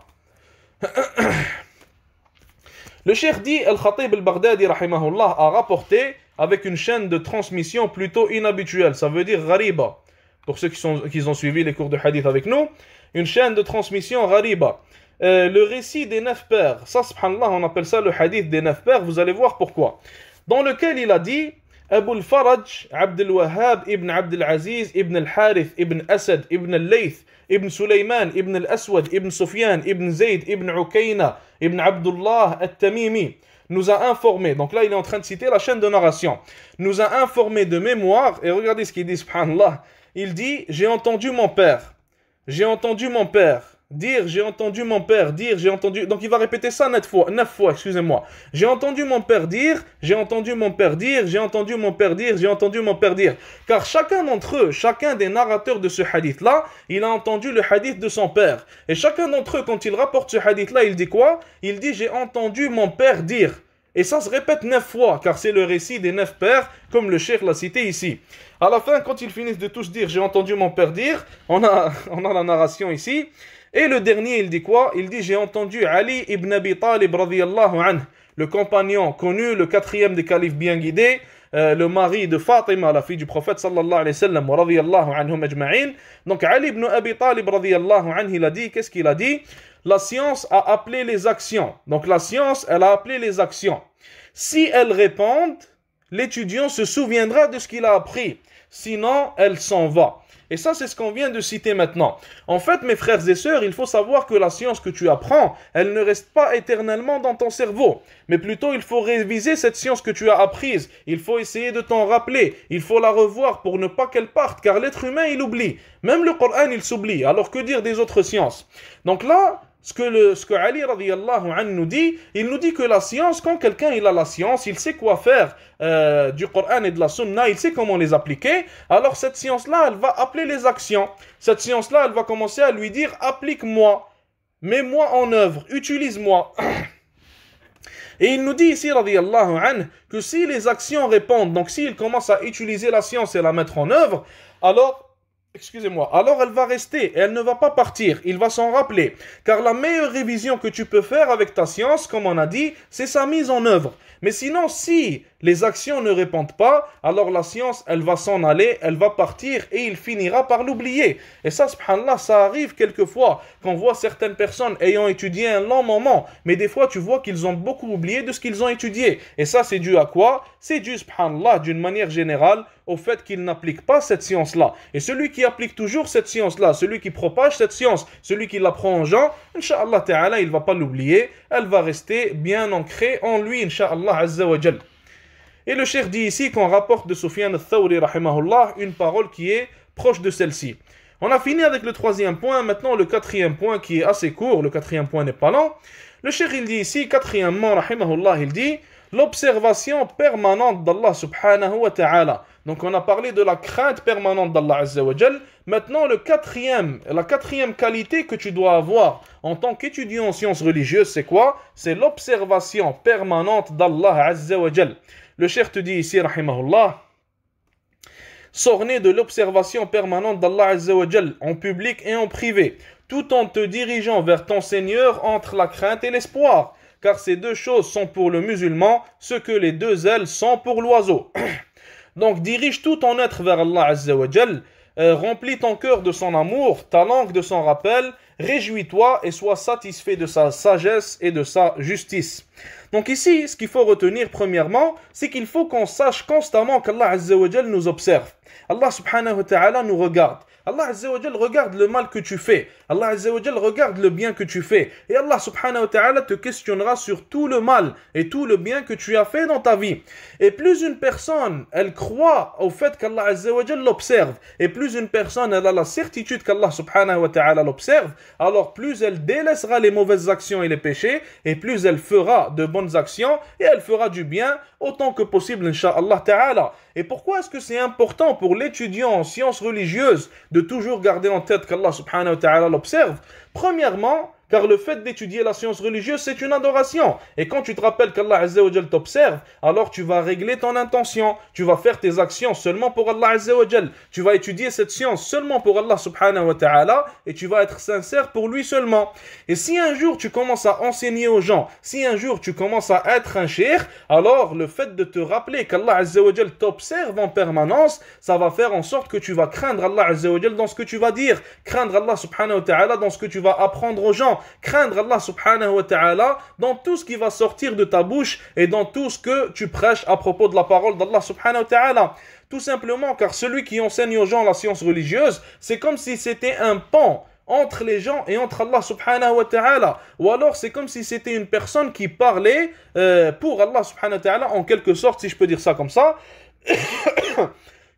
Le cheikh dit, Al-Khatib al-Baghdadi rahimahullah a rapporté avec une chaîne de transmission plutôt inhabituelle, ça veut dire ghariba, pour ceux qui ont suivi les cours de hadith avec nous, une chaîne de transmission ghariba. Le récit des 9 pères, ça subhanallah on appelle ça le hadith des 9 pères, vous allez voir pourquoi. Dans lequel il a dit Abu al-Faraj, Abd al-Wahhab, ibn Abd al-Aziz, ibn al-Harith, ibn Asad, ibn al-Layth, ibn Sulaiman, ibn al-Aswad, ibn Sufyan, ibn Zayd, ibn Ukayna, ibn Abdullah al-Tamimi, nous a informé, donc là il est en train de citer la chaîne de narration, nous a informé de mémoire, et regardez ce qu'il dit, subhanallah, il dit, j'ai entendu mon père dire, j'ai entendu mon père dire, j'ai entendu, donc il va répéter ça 9 fois, excusez-moi, j'ai entendu mon père dire, j'ai entendu mon père dire, j'ai entendu mon père dire, j'ai entendu mon père dire, car chacun d'entre eux, chacun des narrateurs de ce hadith-là, il a entendu le hadith de son père, et chacun d'entre eux, quand il rapporte ce hadith-là, il dit quoi? Il dit, j'ai entendu mon père dire. Et ça se répète 9 fois, car c'est le récit des 9 pères, comme le cheikh l'a cité ici. À la fin, quand ils finissent de tous dire « j'ai entendu mon père dire », on a la narration ici. Et le dernier, il dit quoi? Il dit « j'ai entendu Ali ibn Abi Talib radiyallahu anhu », le compagnon connu, le quatrième des califes bien guidés, le mari de Fatima, la fille du prophète sallallahu alayhi wa sallam, radiyallahu anhum ajma'in. Donc Ali ibn Abi Talib radiyallahu anhu, il a dit, qu'est-ce qu'il a dit? La science a appelé les actions. Donc la science, elle a appelé les actions. Si elles répondent, l'étudiant se souviendra de ce qu'il a appris. Sinon, elle s'en va. Et ça, c'est ce qu'on vient de citer maintenant. En fait, mes frères et sœurs, il faut savoir que la science que tu apprends, elle ne reste pas éternellement dans ton cerveau. Mais plutôt, il faut réviser cette science que tu as apprise. Il faut essayer de t'en rappeler. Il faut la revoir pour ne pas qu'elle parte. Car l'être humain, il oublie. Même le Coran, il s'oublie. Alors que dire des autres sciences? Donc là, ce que Ali radiyallahu anhu nous dit, il nous dit que la science, quand quelqu'un il a la science, il sait quoi faire du Coran et de la Sunna, il sait comment les appliquer, alors cette science-là, elle va appeler les actions. Cette science-là, elle va commencer à lui dire, applique-moi, mets-moi en œuvre, utilise-moi. Et il nous dit ici, radiyallahu anhu, que si les actions répondent, donc s'il commence à utiliser la science et la mettre en œuvre, alors elle va rester, elle ne va pas partir, il va s'en rappeler. Car la meilleure révision que tu peux faire avec ta science, comme on a dit, c'est sa mise en œuvre. Mais sinon, si les actions ne répondent pas, alors la science, elle va s'en aller, elle va partir et il finira par l'oublier. Et ça, subhanallah, ça arrive quelquefois qu'on voit certaines personnes ayant étudié un long moment, mais des fois tu vois qu'ils ont beaucoup oublié de ce qu'ils ont étudié. Et ça, c'est dû à quoi? C'est dû, subhanallah, d'une manière générale, au fait qu'ils n'appliquent pas cette science-là. Et celui qui applique toujours cette science-là, celui qui propage cette science, celui qui l'apprend aux gens, Inch'Allah ta'ala, il ne va pas l'oublier, elle va rester bien ancrée en lui, Inch'Allah azza wa jal. Et le cheikh dit ici qu'on rapporte de Sufyan al-Thawri rahimahullah une parole qui est proche de celle-ci. On a fini avec le troisième point, maintenant le quatrième point qui est assez court, le quatrième point n'est pas long. Le cheikh il dit ici, quatrièmement rahimahullah, il dit l'observation permanente d'Allah subhanahu wa ta'ala. Donc on a parlé de la crainte permanente d'Allah azza wa jal. Maintenant la quatrième qualité que tu dois avoir en tant qu'étudiant en sciences religieuses, c'est quoi? C'est l'observation permanente d'Allah azza wa jal. Le cheikh te dit ici, rahimahullah, s'orner de l'observation permanente d'Allah azza wa jal en public et en privé, tout en te dirigeant vers ton Seigneur entre la crainte et l'espoir. Car ces deux choses sont pour le musulman ce que les deux ailes sont pour l'oiseau. Donc dirige tout ton être vers Allah azza wa jal, remplis ton cœur de son amour, ta langue de son rappel, réjouis-toi et sois satisfait de sa sagesse et de sa justice. Donc ici, ce qu'il faut retenir premièrement, c'est qu'il faut qu'on sache constamment qu'Allah azza wa jal nous observe. Allah subhanahu wa ta'ala nous regarde. Allah azza wa jal regarde le mal que tu fais. Allah azza wa jal regarde le bien que tu fais. Et Allah subhanahu wa ta'ala te questionnera sur tout le mal et tout le bien que tu as fait dans ta vie. Et plus une personne, elle croit au fait qu'Allah azza wa jal l'observe, et plus une personne, elle a la certitude qu'Allah subhanahu wa ta'ala l'observe, alors plus elle délaissera les mauvaises actions et les péchés, et plus elle fera de bonnes actions, et elle fera du bien autant que possible, incha'Allah ta'ala. Et pourquoi est-ce que c'est important pour l'étudiant en sciences religieuses de toujours garder en tête qu'Allah subhanahu wa ta'ala l'observe? Premièrement, car le fait d'étudier la science religieuse, c'est une adoration. Et quand tu te rappelles qu'Allah azza wa jal t'observe, alors tu vas régler ton intention. Tu vas faire tes actions seulement pour Allah azza wa jal. Tu vas étudier cette science seulement pour Allah subhanahu wa ta'ala, et tu vas être sincère pour lui seulement. Et si un jour tu commences à enseigner aux gens, si un jour tu commences à être un cheikh, alors le fait de te rappeler qu'Allah azza wa jal t'observe en permanence, ça va faire en sorte que tu vas craindre Allah azza wa jal dans ce que tu vas dire, craindre Allah subhanahu wa ta'ala dans ce que tu vas apprendre aux gens, craindre Allah subhanahu wa ta'ala dans tout ce qui va sortir de ta bouche et dans tout ce que tu prêches à propos de la parole d'Allah subhanahu wa ta'ala. Tout simplement car celui qui enseigne aux gens la science religieuse, c'est comme si c'était un pont entre les gens et entre Allah subhanahu wa ta'ala. Ou alors c'est comme si c'était une personne qui parlait pour Allah subhanahu wa ta'ala, en quelque sorte, si je peux dire ça comme ça.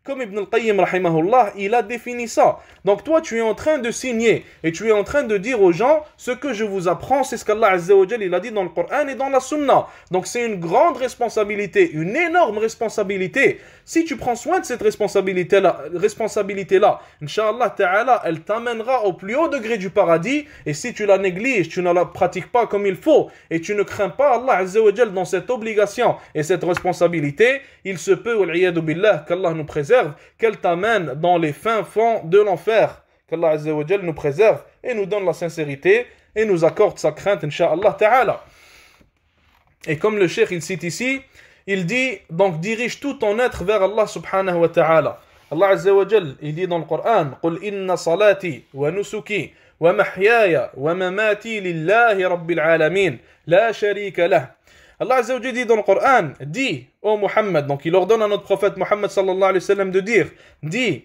comme Ibn al-Qayyim rahimahullah, il a défini ça. Donc toi, tu es en train de signer et tu es en train de dire aux gens, ce que je vous apprends, c'est ce qu'Allah Azza wa Jal, il a dit dans le Coran et dans la Sunna. Donc c'est une grande responsabilité, une énorme responsabilité. Si tu prends soin de cette responsabilité-là, Inch'Allah Ta'ala, elle t'amènera au plus haut degré du paradis. Et si tu la négliges, tu ne la pratiques pas comme il faut, et tu ne crains pas Allah Azza wa Jal dans cette obligation et cette responsabilité, il se peut, wal'iyadu billah, qu'Allah nous préserve, qu'elle t'amène dans les fins fonds de l'enfer. Qu'Allah Azza wa Jal nous préserve et nous donne la sincérité et nous accorde sa crainte, Inch'Allah Ta'ala. Et comme le cheikh il cite ici, il dit, donc dirige tout ton être vers Allah subhanahu wa ta'ala. Allah Azza wa Jal, il dit dans le Coran, قُلْ إِنَّ صَلَاتِي وَنُسُكِي وَمَحْيَايَ وَمَمَاتِي لِلَّهِ رَبِّ الْعَالَمِينَ لَا شَرِيكَ لَهُ. Allah Azza wa Jal dit dans le Coran, dis, ô Muhammad, donc il ordonne à notre prophète Muhammad sallallahu alayhi wa sallam de dire, dis,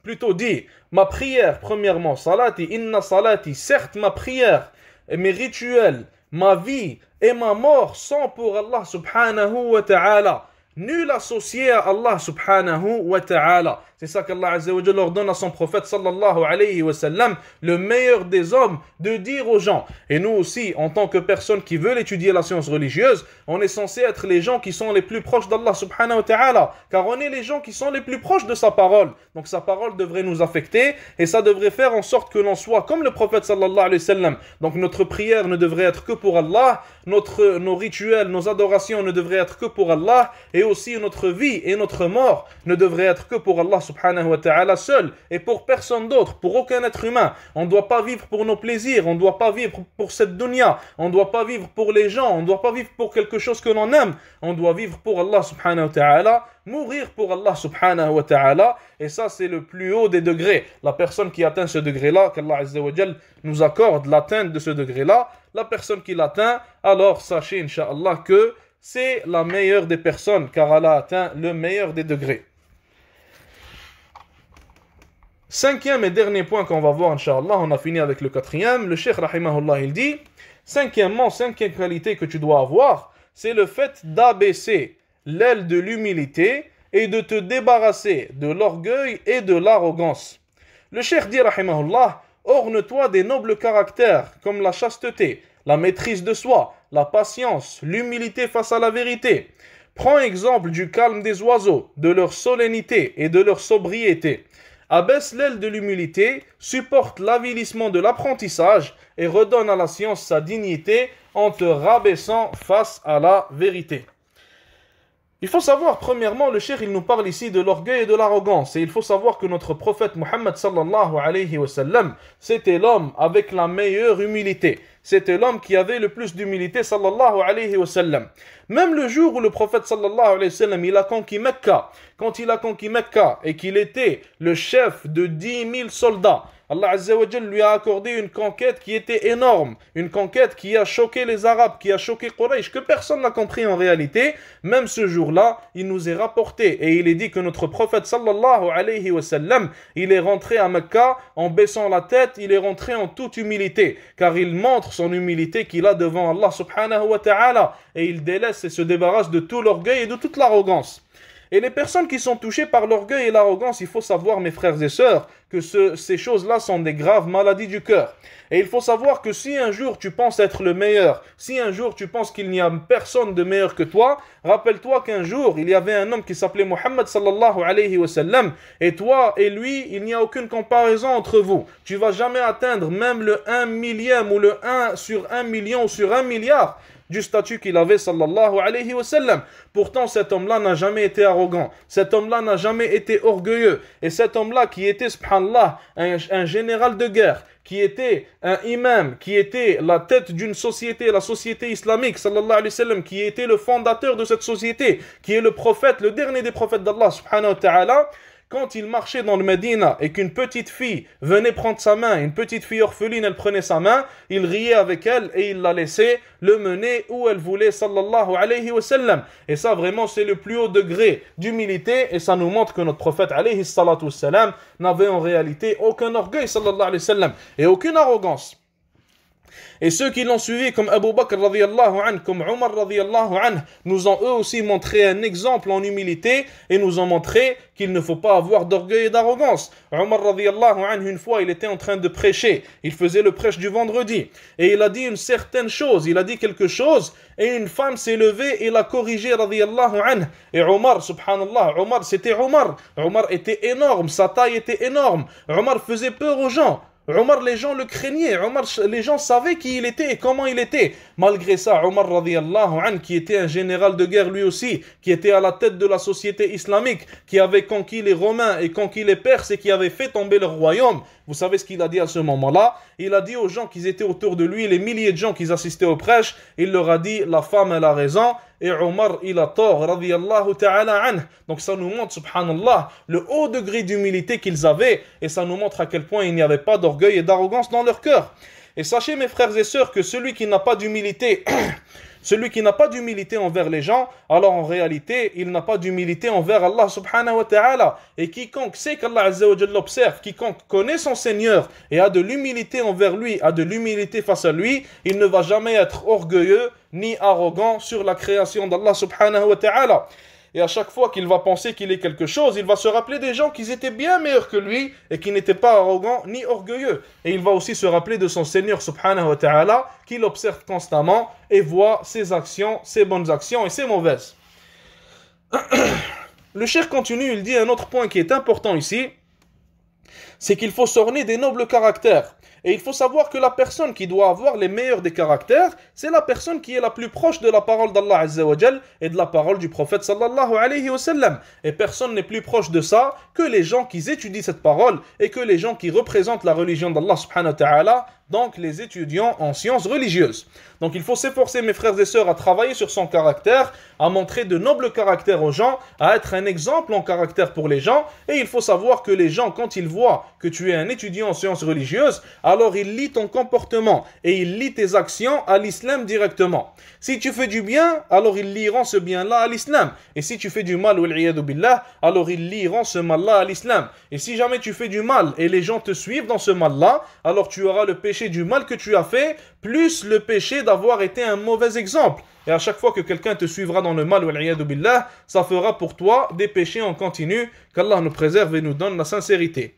plutôt dis, ma prière, premièrement, salati, inna salati, certes ma prière, et mes rituels, ma vie et ma mort sont pour Allah subhanahu wa ta'ala. Nul associé à Allah subhanahu wa ta'ala. C'est ça qu'Allah Azza wa Jalla ordonne à son prophète sallallahu alayhi wa sallam, le meilleur des hommes, de dire aux gens. Et nous aussi, en tant que personnes qui veulent étudier la science religieuse, on est censé être les gens qui sont les plus proches d'Allah subhanahu wa ta'ala. Car on est les gens qui sont les plus proches de sa parole. Donc sa parole devrait nous affecter et ça devrait faire en sorte que l'on soit comme le prophète sallallahu alayhi wa sallam. Donc notre prière ne devrait être que pour Allah, nos rituels, nos adorations ne devraient être que pour Allah, et aussi notre vie et notre mort ne devraient être que pour Allah subhanahu wa ta'ala seul et pour personne d'autre, pour aucun être humain. On ne doit pas vivre pour nos plaisirs, on ne doit pas vivre pour cette dunya, on ne doit pas vivre pour les gens, on ne doit pas vivre pour quelque chose que l'on aime, on doit vivre pour Allah subhanahu wa ta'ala, mourir pour Allah subhanahu wa ta'ala, et ça c'est le plus haut des degrés. La personne qui atteint ce degré-là, qu'Allah Azza wa Jal nous accorde l'atteinte de ce degré-là, la personne qui l'atteint, alors sachez incha'Allah que c'est la meilleure des personnes, car elle a atteint le meilleur des degrés. Cinquième et dernier point qu'on va voir, incha'Allah, on a fini avec le quatrième. Le cheikh rahimahullah il dit, cinquième qualité que tu dois avoir, c'est le fait d'abaisser l'aile de l'humilité et de te débarrasser de l'orgueil et de l'arrogance. Le cheikh dit rahimahullah, orne-toi des nobles caractères comme la chasteté, la maîtrise de soi, la patience, l'humilité face à la vérité. Prends exemple du calme des oiseaux, de leur solennité et de leur sobriété. Abaisse l'aile de l'humilité, supporte l'avilissement de l'apprentissage et redonne à la science sa dignité en te rabaissant face à la vérité. Il faut savoir, premièrement, le cheikh il nous parle ici de l'orgueil et de l'arrogance. Et il faut savoir que notre prophète Muhammad sallallahu alayhi wa sallam, c'était l'homme avec la meilleure humilité. C'était l'homme qui avait le plus d'humilité sallallahu alayhi wa sallam. Même le jour où le prophète sallallahu alayhi wa sallam, il a conquis Mecca, quand il a conquis Mecca et qu'il était le chef de 10 000 soldats, Allah Azza wa Jal lui a accordé une conquête qui était énorme, une conquête qui a choqué les Arabes, qui a choqué Quraysh, que personne n'a compris en réalité. Même ce jour-là, il nous est rapporté et il est dit que notre prophète sallallahu alayhi wa sallam, il est rentré à Mecca en baissant la tête, il est rentré en toute humilité, car il montre son humilité qu'il a devant Allah subhanahu wa ta'ala, et il délaisse et se débarrasse de tout l'orgueil et de toute l'arrogance. Et les personnes qui sont touchées par l'orgueil et l'arrogance, il faut savoir, mes frères et sœurs, que ces choses-là sont des graves maladies du cœur. Et il faut savoir que si un jour tu penses être le meilleur, si un jour tu penses qu'il n'y a personne de meilleur que toi, rappelle-toi qu'un jour, il y avait un homme qui s'appelait Muhammad sallallahu alayhi wa sallam, et toi et lui, il n'y a aucune comparaison entre vous. Tu vas jamais atteindre même le 1 millième ou le 1 sur 1 million ou sur 1 milliard du statut qu'il avait sallallahu alayhi wa sallam. Pourtant cet homme-là n'a jamais été arrogant, cet homme-là n'a jamais été orgueilleux, et cet homme-là qui était subhanallah un général de guerre, qui était un imam, qui était la tête d'une société, la société islamique sallallahu alayhi wa sallam, qui était le fondateur de cette société, qui est le prophète, le dernier des prophètes d'Allah subhanahu wa ta'ala. Quand il marchait dans le Médina et qu'une petite fille venait prendre sa main, une petite fille orpheline, elle prenait sa main, il riait avec elle et il la laissait le mener où elle voulait, sallallahu alayhi wa sallam. Et ça vraiment c'est le plus haut degré d'humilité, et ça nous montre que notre prophète alayhi salatu wa sallam n'avait en réalité aucun orgueil, sallallahu alayhi wa sallam, et aucune arrogance. Et ceux qui l'ont suivi, comme Abu Bakr radiallahu anhu, comme Omar radiallahu anhu, nous ont eux aussi montré un exemple en humilité et nous ont montré qu'il ne faut pas avoir d'orgueil et d'arrogance. Omar radiallahu anhu, une fois, il était en train de prêcher. Il faisait le prêche du vendredi. Et il a dit une certaine chose, il a dit quelque chose, et une femme s'est levée et l'a corrigé radiallahu anhu. Et Omar, subhanallah, Omar, c'était Omar. Omar était énorme, sa taille était énorme. Omar faisait peur aux gens. Omar, les gens le craignaient. Omar, les gens savaient qui il était et comment il était. Malgré ça, Omar radiallahu anhu, qui était un général de guerre lui aussi, qui était à la tête de la société islamique, qui avait conquis les Romains et conquis les Perses et qui avait fait tomber leur royaume. Vous savez ce qu'il a dit à ce moment-là? Il a dit aux gens qui étaient autour de lui, les milliers de gens qui assistaient au prêche, il leur a dit, la femme elle a raison et Omar il a tort, radiyallahu ta'ala anhu. Donc ça nous montre, subhanallah, le haut degré d'humilité qu'ils avaient et ça nous montre à quel point il n'y avait pas d'orgueil et d'arrogance dans leur cœur. Et sachez mes frères et sœurs que celui qui n'a pas d'humilité celui qui n'a pas d'humilité envers les gens, alors en réalité, il n'a pas d'humilité envers Allah subhanahu wa ta'ala. Et quiconque sait qu'Allah azza wa jalla l'observe, quiconque connaît son Seigneur et a de l'humilité envers lui, a de l'humilité face à lui, il ne va jamais être orgueilleux ni arrogant sur la création d'Allah subhanahu wa ta'ala. Et à chaque fois qu'il va penser qu'il est quelque chose, il va se rappeler des gens qui étaient bien meilleurs que lui et qui n'étaient pas arrogants ni orgueilleux. Et il va aussi se rappeler de son Seigneur subhanahu wa ta'ala qu'il observe constamment et voit ses actions, ses bonnes actions et ses mauvaises. Le cheikh continue, il dit un autre point qui est important ici, c'est qu'il faut s'orner des nobles caractères. Et il faut savoir que la personne qui doit avoir les meilleurs des caractères, c'est la personne qui est la plus proche de la parole d'Allah Azza wa Jal et de la parole du prophète sallallahu alayhi wa sallam. Et personne n'est plus proche de ça que les gens qui étudient cette parole et que les gens qui représentent la religion d'Allah subhanahu wa ta'ala, donc les étudiants en sciences religieuses. Donc il faut s'efforcer, mes frères et sœurs, à travailler sur son caractère, à montrer de nobles caractères aux gens, à être un exemple en caractère pour les gens. Et il faut savoir que les gens, quand ils voient que tu es un étudiant en sciences religieuses, alors ils lient ton comportement et ils lient tes actions à l'islam directement. Si tu fais du bien, alors ils lieront ce bien-là à l'islam. Et si tu fais du mal, billah, alors ils lieront ce mal-là à l'islam. Et si jamais tu fais du mal et les gens te suivent dans ce mal-là, alors tu auras le péché du mal que tu as fait, plus le péché d'avoir été un mauvais exemple. Et à chaque fois que quelqu'un te suivra dans le mal, billah, ça fera pour toi des péchés en continu. Qu'Allah nous préserve et nous donne la sincérité.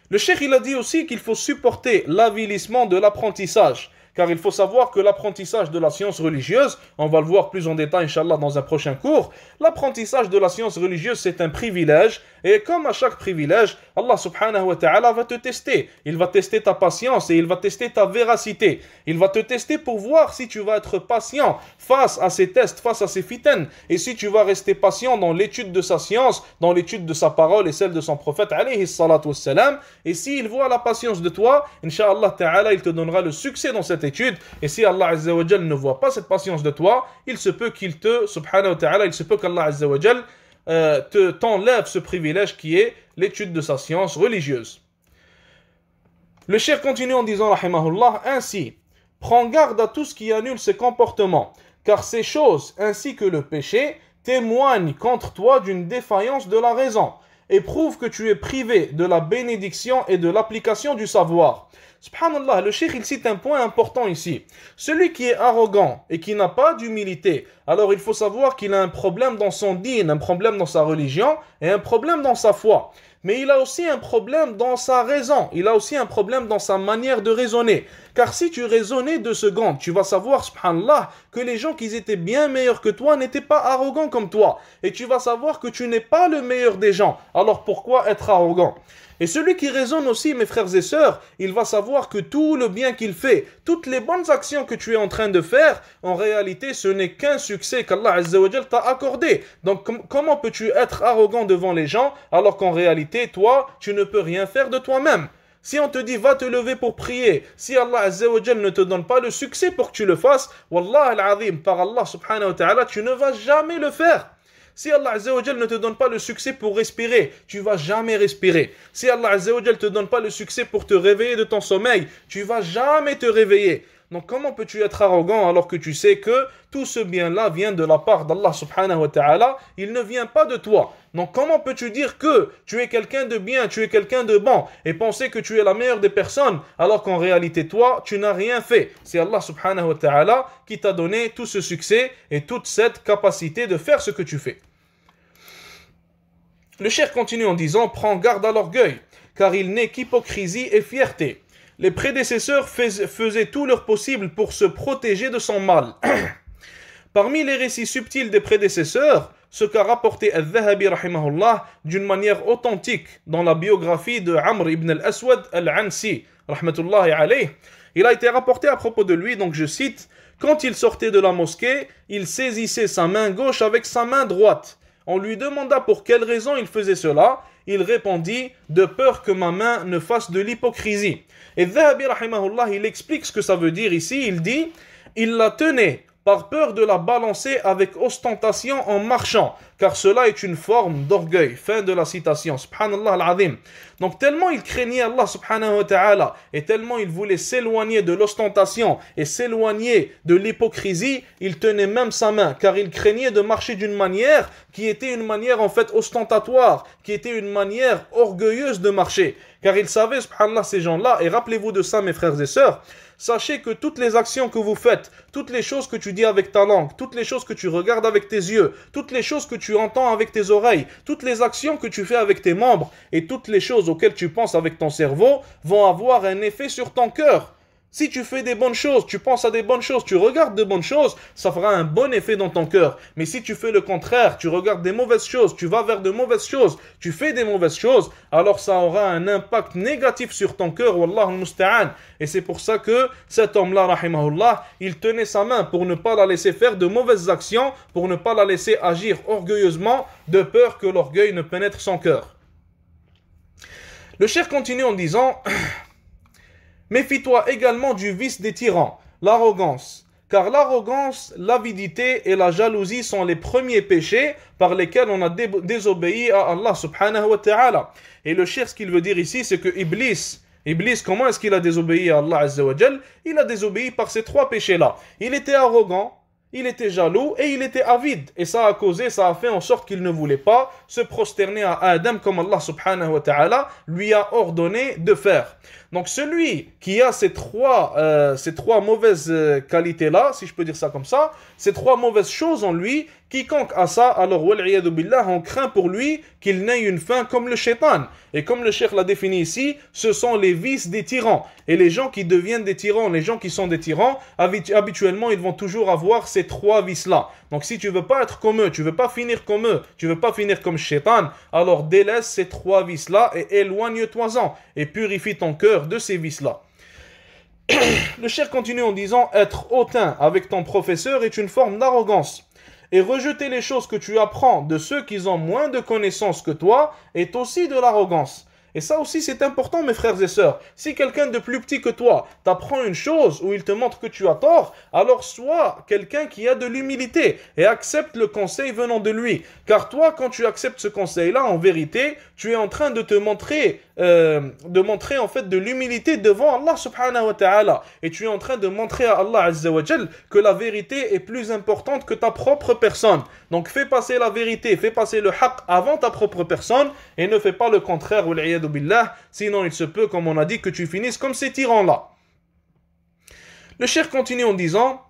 Le cheikh il a dit aussi qu'il faut supporter l'avilissement de l'apprentissage. Car il faut savoir que l'apprentissage de la science religieuse, on va le voir plus en détail, Inch'Allah, dans un prochain cours, l'apprentissage de la science religieuse, c'est un privilège, et comme à chaque privilège, Allah subhanahu wa ta'ala va te tester. Il va tester ta patience et il va tester ta véracité. Il va te tester pour voir si tu vas être patient face à ces tests, face à ces fitanes, et si tu vas rester patient dans l'étude de sa science, dans l'étude de sa parole et celle de son prophète, alayhi salatu wassalam, et s'il voit la patience de toi, Inch'Allah ta'ala, il te donnera le succès dans cette étude. Et si Allah Azza wa Jal ne voit pas cette patience de toi, il se peut qu'il te, subhanahu wa ta'ala, il se peut qu'Allah Azza wa Jal t'enlève ce privilège qui est l'étude de sa science religieuse. Le cheikh continue en disant, rahimahullah, ainsi, prends garde à tout ce qui annule ses comportements, car ces choses, ainsi que le péché, témoignent contre toi d'une défaillance de la raison, et prouvent que tu es privé de la bénédiction et de l'application du savoir. Subhanallah, le cheikh il cite un point important ici. Celui qui est arrogant et qui n'a pas d'humilité, alors il faut savoir qu'il a un problème dans son dîn, un problème dans sa religion et un problème dans sa foi. Mais il a aussi un problème dans sa raison, il a aussi un problème dans sa manière de raisonner. Car si tu raisonnais 2 secondes, tu vas savoir, subhanallah, que les gens qui étaient bien meilleurs que toi n'étaient pas arrogants comme toi. Et tu vas savoir que tu n'es pas le meilleur des gens. Alors pourquoi être arrogant ? Et celui qui raisonne aussi, mes frères et sœurs, il va savoir que tout le bien qu'il fait, toutes les bonnes actions que tu es en train de faire, en réalité, ce n'est qu'un succès qu'Allah Azza wa Jal t'a accordé. Donc, comment peux-tu être arrogant devant les gens, alors qu'en réalité, toi, tu ne peux rien faire de toi-même ? Si on te dit va te lever pour prier, si Allah Azza wa Jal ne te donne pas le succès pour que tu le fasses, Wallah al-Azim, par Allah subhanahu wa ta'ala, tu ne vas jamais le faire. Si Allah Azza wa Jal ne te donne pas le succès pour respirer, tu vas jamais respirer. Si Allah Azza wa Jal ne te donne pas le succès pour te réveiller de ton sommeil, tu vas jamais te réveiller. Donc comment peux-tu être arrogant alors que tu sais que tout ce bien-là vient de la part d'Allah subhanahu wa ta'ala, il ne vient pas de toi. Donc comment peux-tu dire que tu es quelqu'un de bien, tu es quelqu'un de bon et penser que tu es la meilleure des personnes alors qu'en réalité toi, tu n'as rien fait. C'est Allah subhanahu wa ta'ala qui t'a donné tout ce succès et toute cette capacité de faire ce que tu fais. Le cheikh continue en disant, prends garde à l'orgueil, car il n'est qu'hypocrisie et fierté. Les prédécesseurs faisaient tout leur possible pour se protéger de son mal. Parmi les récits subtils des prédécesseurs, ce qu'a rapporté Al-Dhahabi rahimahullah d'une manière authentique dans la biographie de Amr ibn al-Aswad al-Ansi rahmatullahi alayh, il a été rapporté à propos de lui, donc je cite, quand il sortait de la mosquée, il saisissait sa main gauche avec sa main droite. On lui demanda pour quelle raison il faisait cela. Il répondit, de peur que ma main ne fasse de l'hypocrisie. Et Dhahabi rahimahullah, il explique ce que ça veut dire ici. Il dit, il la tenait par peur de la balancer avec ostentation en marchant, car cela est une forme d'orgueil. Fin de la citation. Subhanallah al-Azim. Donc tellement il craignait Allah subhanahu wa ta'ala et tellement il voulait s'éloigner de l'ostentation et s'éloigner de l'hypocrisie, il tenait même sa main, car il craignait de marcher d'une manière qui était une manière en fait ostentatoire, qui était une manière orgueilleuse de marcher. Car il savait, subhanallah, ces gens-là, et rappelez-vous de ça mes frères et sœurs, sachez que toutes les actions que vous faites, toutes les choses que tu dis avec ta langue, toutes les choses que tu regardes avec tes yeux, toutes les choses que tu entends avec tes oreilles, toutes les actions que tu fais avec tes membres et toutes les choses auxquelles tu penses avec ton cerveau vont avoir un effet sur ton cœur. Si tu fais des bonnes choses, tu penses à des bonnes choses, tu regardes de bonnes choses, ça fera un bon effet dans ton cœur. Mais si tu fais le contraire, tu regardes des mauvaises choses, tu vas vers de mauvaises choses, tu fais des mauvaises choses, alors ça aura un impact négatif sur ton cœur, wallahu al-musta'an. Et c'est pour ça que cet homme-là, rahimahullah, il tenait sa main pour ne pas la laisser faire de mauvaises actions, pour ne pas la laisser agir orgueilleusement, de peur que l'orgueil ne pénètre son cœur. Le cheikh continue en disant... Méfie-toi également du vice des tyrans, l'arrogance. Car l'arrogance, l'avidité et la jalousie sont les premiers péchés par lesquels on a désobéi à Allah subhanahu wa ta'ala. Et le cheikh, ce qu'il veut dire ici, c'est que Iblis, comment est-ce qu'il a désobéi à Allah azza wa jal? Il a désobéi par ces trois péchés-là. Il était arrogant, il était jaloux et il était avide. Et ça a fait en sorte qu'il ne voulait pas se prosterner à Adam comme Allah subhanahu wa ta'ala lui a ordonné de faire. Donc celui qui a ces trois mauvaises qualités-là, si je peux dire ça comme ça, ces trois mauvaises choses en lui, quiconque a ça, alors wal'iyadu billah, on craint pour lui qu'il n'ait une fin comme le shaitan. Et comme le cheikh l'a défini ici, ce sont les vices des tyrans. Et les gens qui deviennent des tyrans, les gens qui sont des tyrans, habituellement, ils vont toujours avoir ces trois vices-là. Donc si tu veux pas être comme eux, tu veux pas finir comme eux, tu veux pas finir comme shaitan, alors délaisse ces trois vices-là et éloigne-toi-en et purifie ton cœur de ces vices-là. Le cheikh continue en disant, être hautain avec ton professeur est une forme d'arrogance. Et rejeter les choses que tu apprends de ceux qui ont moins de connaissances que toi est aussi de l'arrogance. Et ça aussi c'est important mes frères et sœurs. Si quelqu'un de plus petit que toi t'apprend une chose où il te montre que tu as tort, alors sois quelqu'un qui a de l'humilité et accepte le conseil venant de lui. Car toi quand tu acceptes ce conseil-là, en vérité, tu es en train de te montrer en fait de l'humilité devant Allah subhanahu wa ta'ala. Et tu es en train de montrer à Allah azza wa jal que la vérité est plus importante que ta propre personne. Donc fais passer la vérité, fais passer le haqq avant ta propre personne et ne fais pas le contraire, billah, sinon il se peut, comme on a dit, que tu finisses comme ces tyrans-là. Le cheikh continue en disant,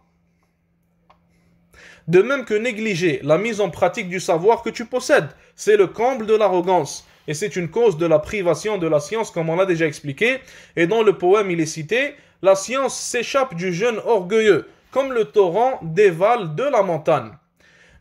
de même que négliger la mise en pratique du savoir que tu possèdes, c'est le comble de l'arrogance. Et c'est une cause de la privation de la science, comme on l'a déjà expliqué. Et dans le poème, il est cité, la science s'échappe du jeune orgueilleux, comme le torrent dévale de la montagne.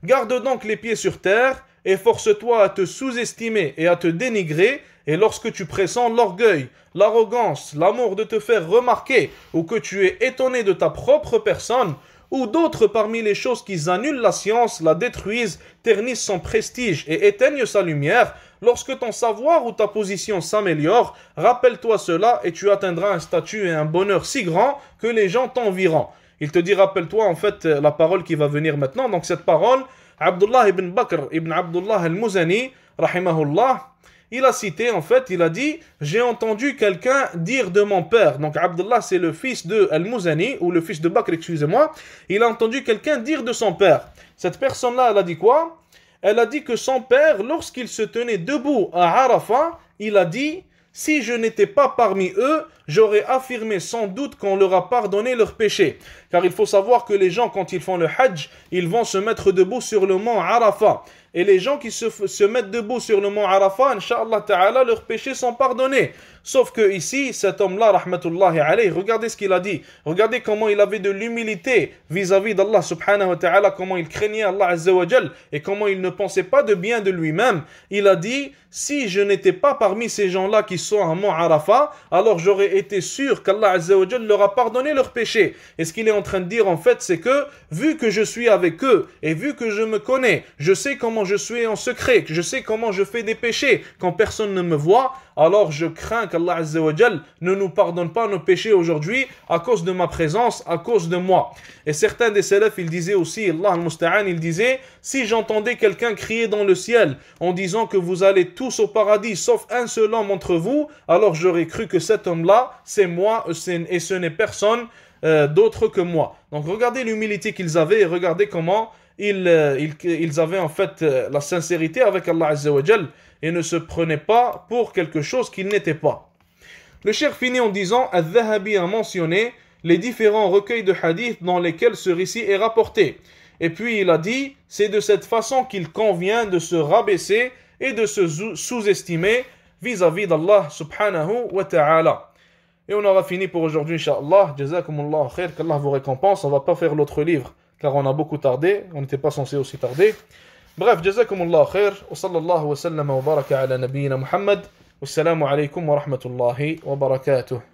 Garde donc les pieds sur terre, et force-toi à te sous-estimer et à te dénigrer, et lorsque tu pressens l'orgueil, l'arrogance, l'amour de te faire remarquer, ou que tu es étonné de ta propre personne, ou d'autres parmi les choses qui annulent la science, la détruisent, ternissent son prestige et éteignent sa lumière, lorsque ton savoir ou ta position s'améliore, rappelle-toi cela et tu atteindras un statut et un bonheur si grand que les gens t'envieront. Il te dit, rappelle-toi en fait la parole qui va venir maintenant. Donc cette parole, Abdullah ibn Bakr ibn Abdullah al-Muzani, rahimahullah, il a cité, en fait, il a dit « J'ai entendu quelqu'un dire de mon père ». Donc Abdullah, c'est le fils de Al-Muzani, ou le fils de Bakr, excusez-moi. Il a entendu quelqu'un dire de son père. Cette personne-là, elle a dit quoi? Elle a dit que son père, lorsqu'il se tenait debout à Arafat, il a dit « Si je n'étais pas parmi eux, j'aurais affirmé sans doute qu'on leur a pardonné leurs péchés. » Car il faut savoir que les gens, quand ils font le hajj, ils vont se mettre debout sur le mont Arafat. Et les gens qui se mettent debout sur le mont Arafat, Inch'Allah Ta'ala, leurs péchés sont pardonnés. Sauf que ici, cet homme-là, rahmatullahi alayhi, regardez ce qu'il a dit. Regardez comment il avait de l'humilité vis-à-vis d'Allah subhanahu wa ta'ala, comment il craignait Allah azza wa jal, et comment il ne pensait pas de bien de lui-même. Il a dit, si je n'étais pas parmi ces gens-là qui sont à mont Arafat, alors j'aurais été sûr qu'Allah azza wa jal leur a pardonné leurs péchés. Et ce qu'il est en train de dire en fait, c'est que, vu que je suis avec eux, et vu que je me connais, je sais comment je suis en secret, je sais comment je fais des péchés quand personne ne me voit, alors je crains qu'Allah Azza wa Jal ne nous pardonne pas nos péchés aujourd'hui à cause de ma présence, à cause de moi. Et certains des salafs, ils disaient aussi, Allah al-Musta'an, ils disaient, si j'entendais quelqu'un crier dans le ciel en disant que vous allez tous au paradis sauf un seul homme entre vous, alors j'aurais cru que cet homme-là, c'est moi et ce n'est personne d'autre que moi. Donc regardez l'humilité qu'ils avaient et regardez comment ils avaient en fait la sincérité avec Allah Azza wa Jal et ne se prenaient pas pour quelque chose qu'ils n'étaient pas. Le cheikh finit en disant Al-Dhahabi a mentionné les différents recueils de hadith dans lesquels ce récit est rapporté. Et puis il a dit c'est de cette façon qu'il convient de se rabaisser et de se sous-estimer vis-à-vis d'Allah subhanahu wa ta'ala. Et on aura fini pour aujourd'hui, Inch'Allah. Jazakumullah khair, qu'Allah vous récompense. On ne va pas faire l'autre livre car on a beaucoup tardé. On n'était pas censé aussi tarder. Bref, jazakumullah khair. Wa sallallahu wa sallam wa baraka ala nabiyyina Muhammad. Wassalamu alaykum wa rahmatullahi wa barakatuh.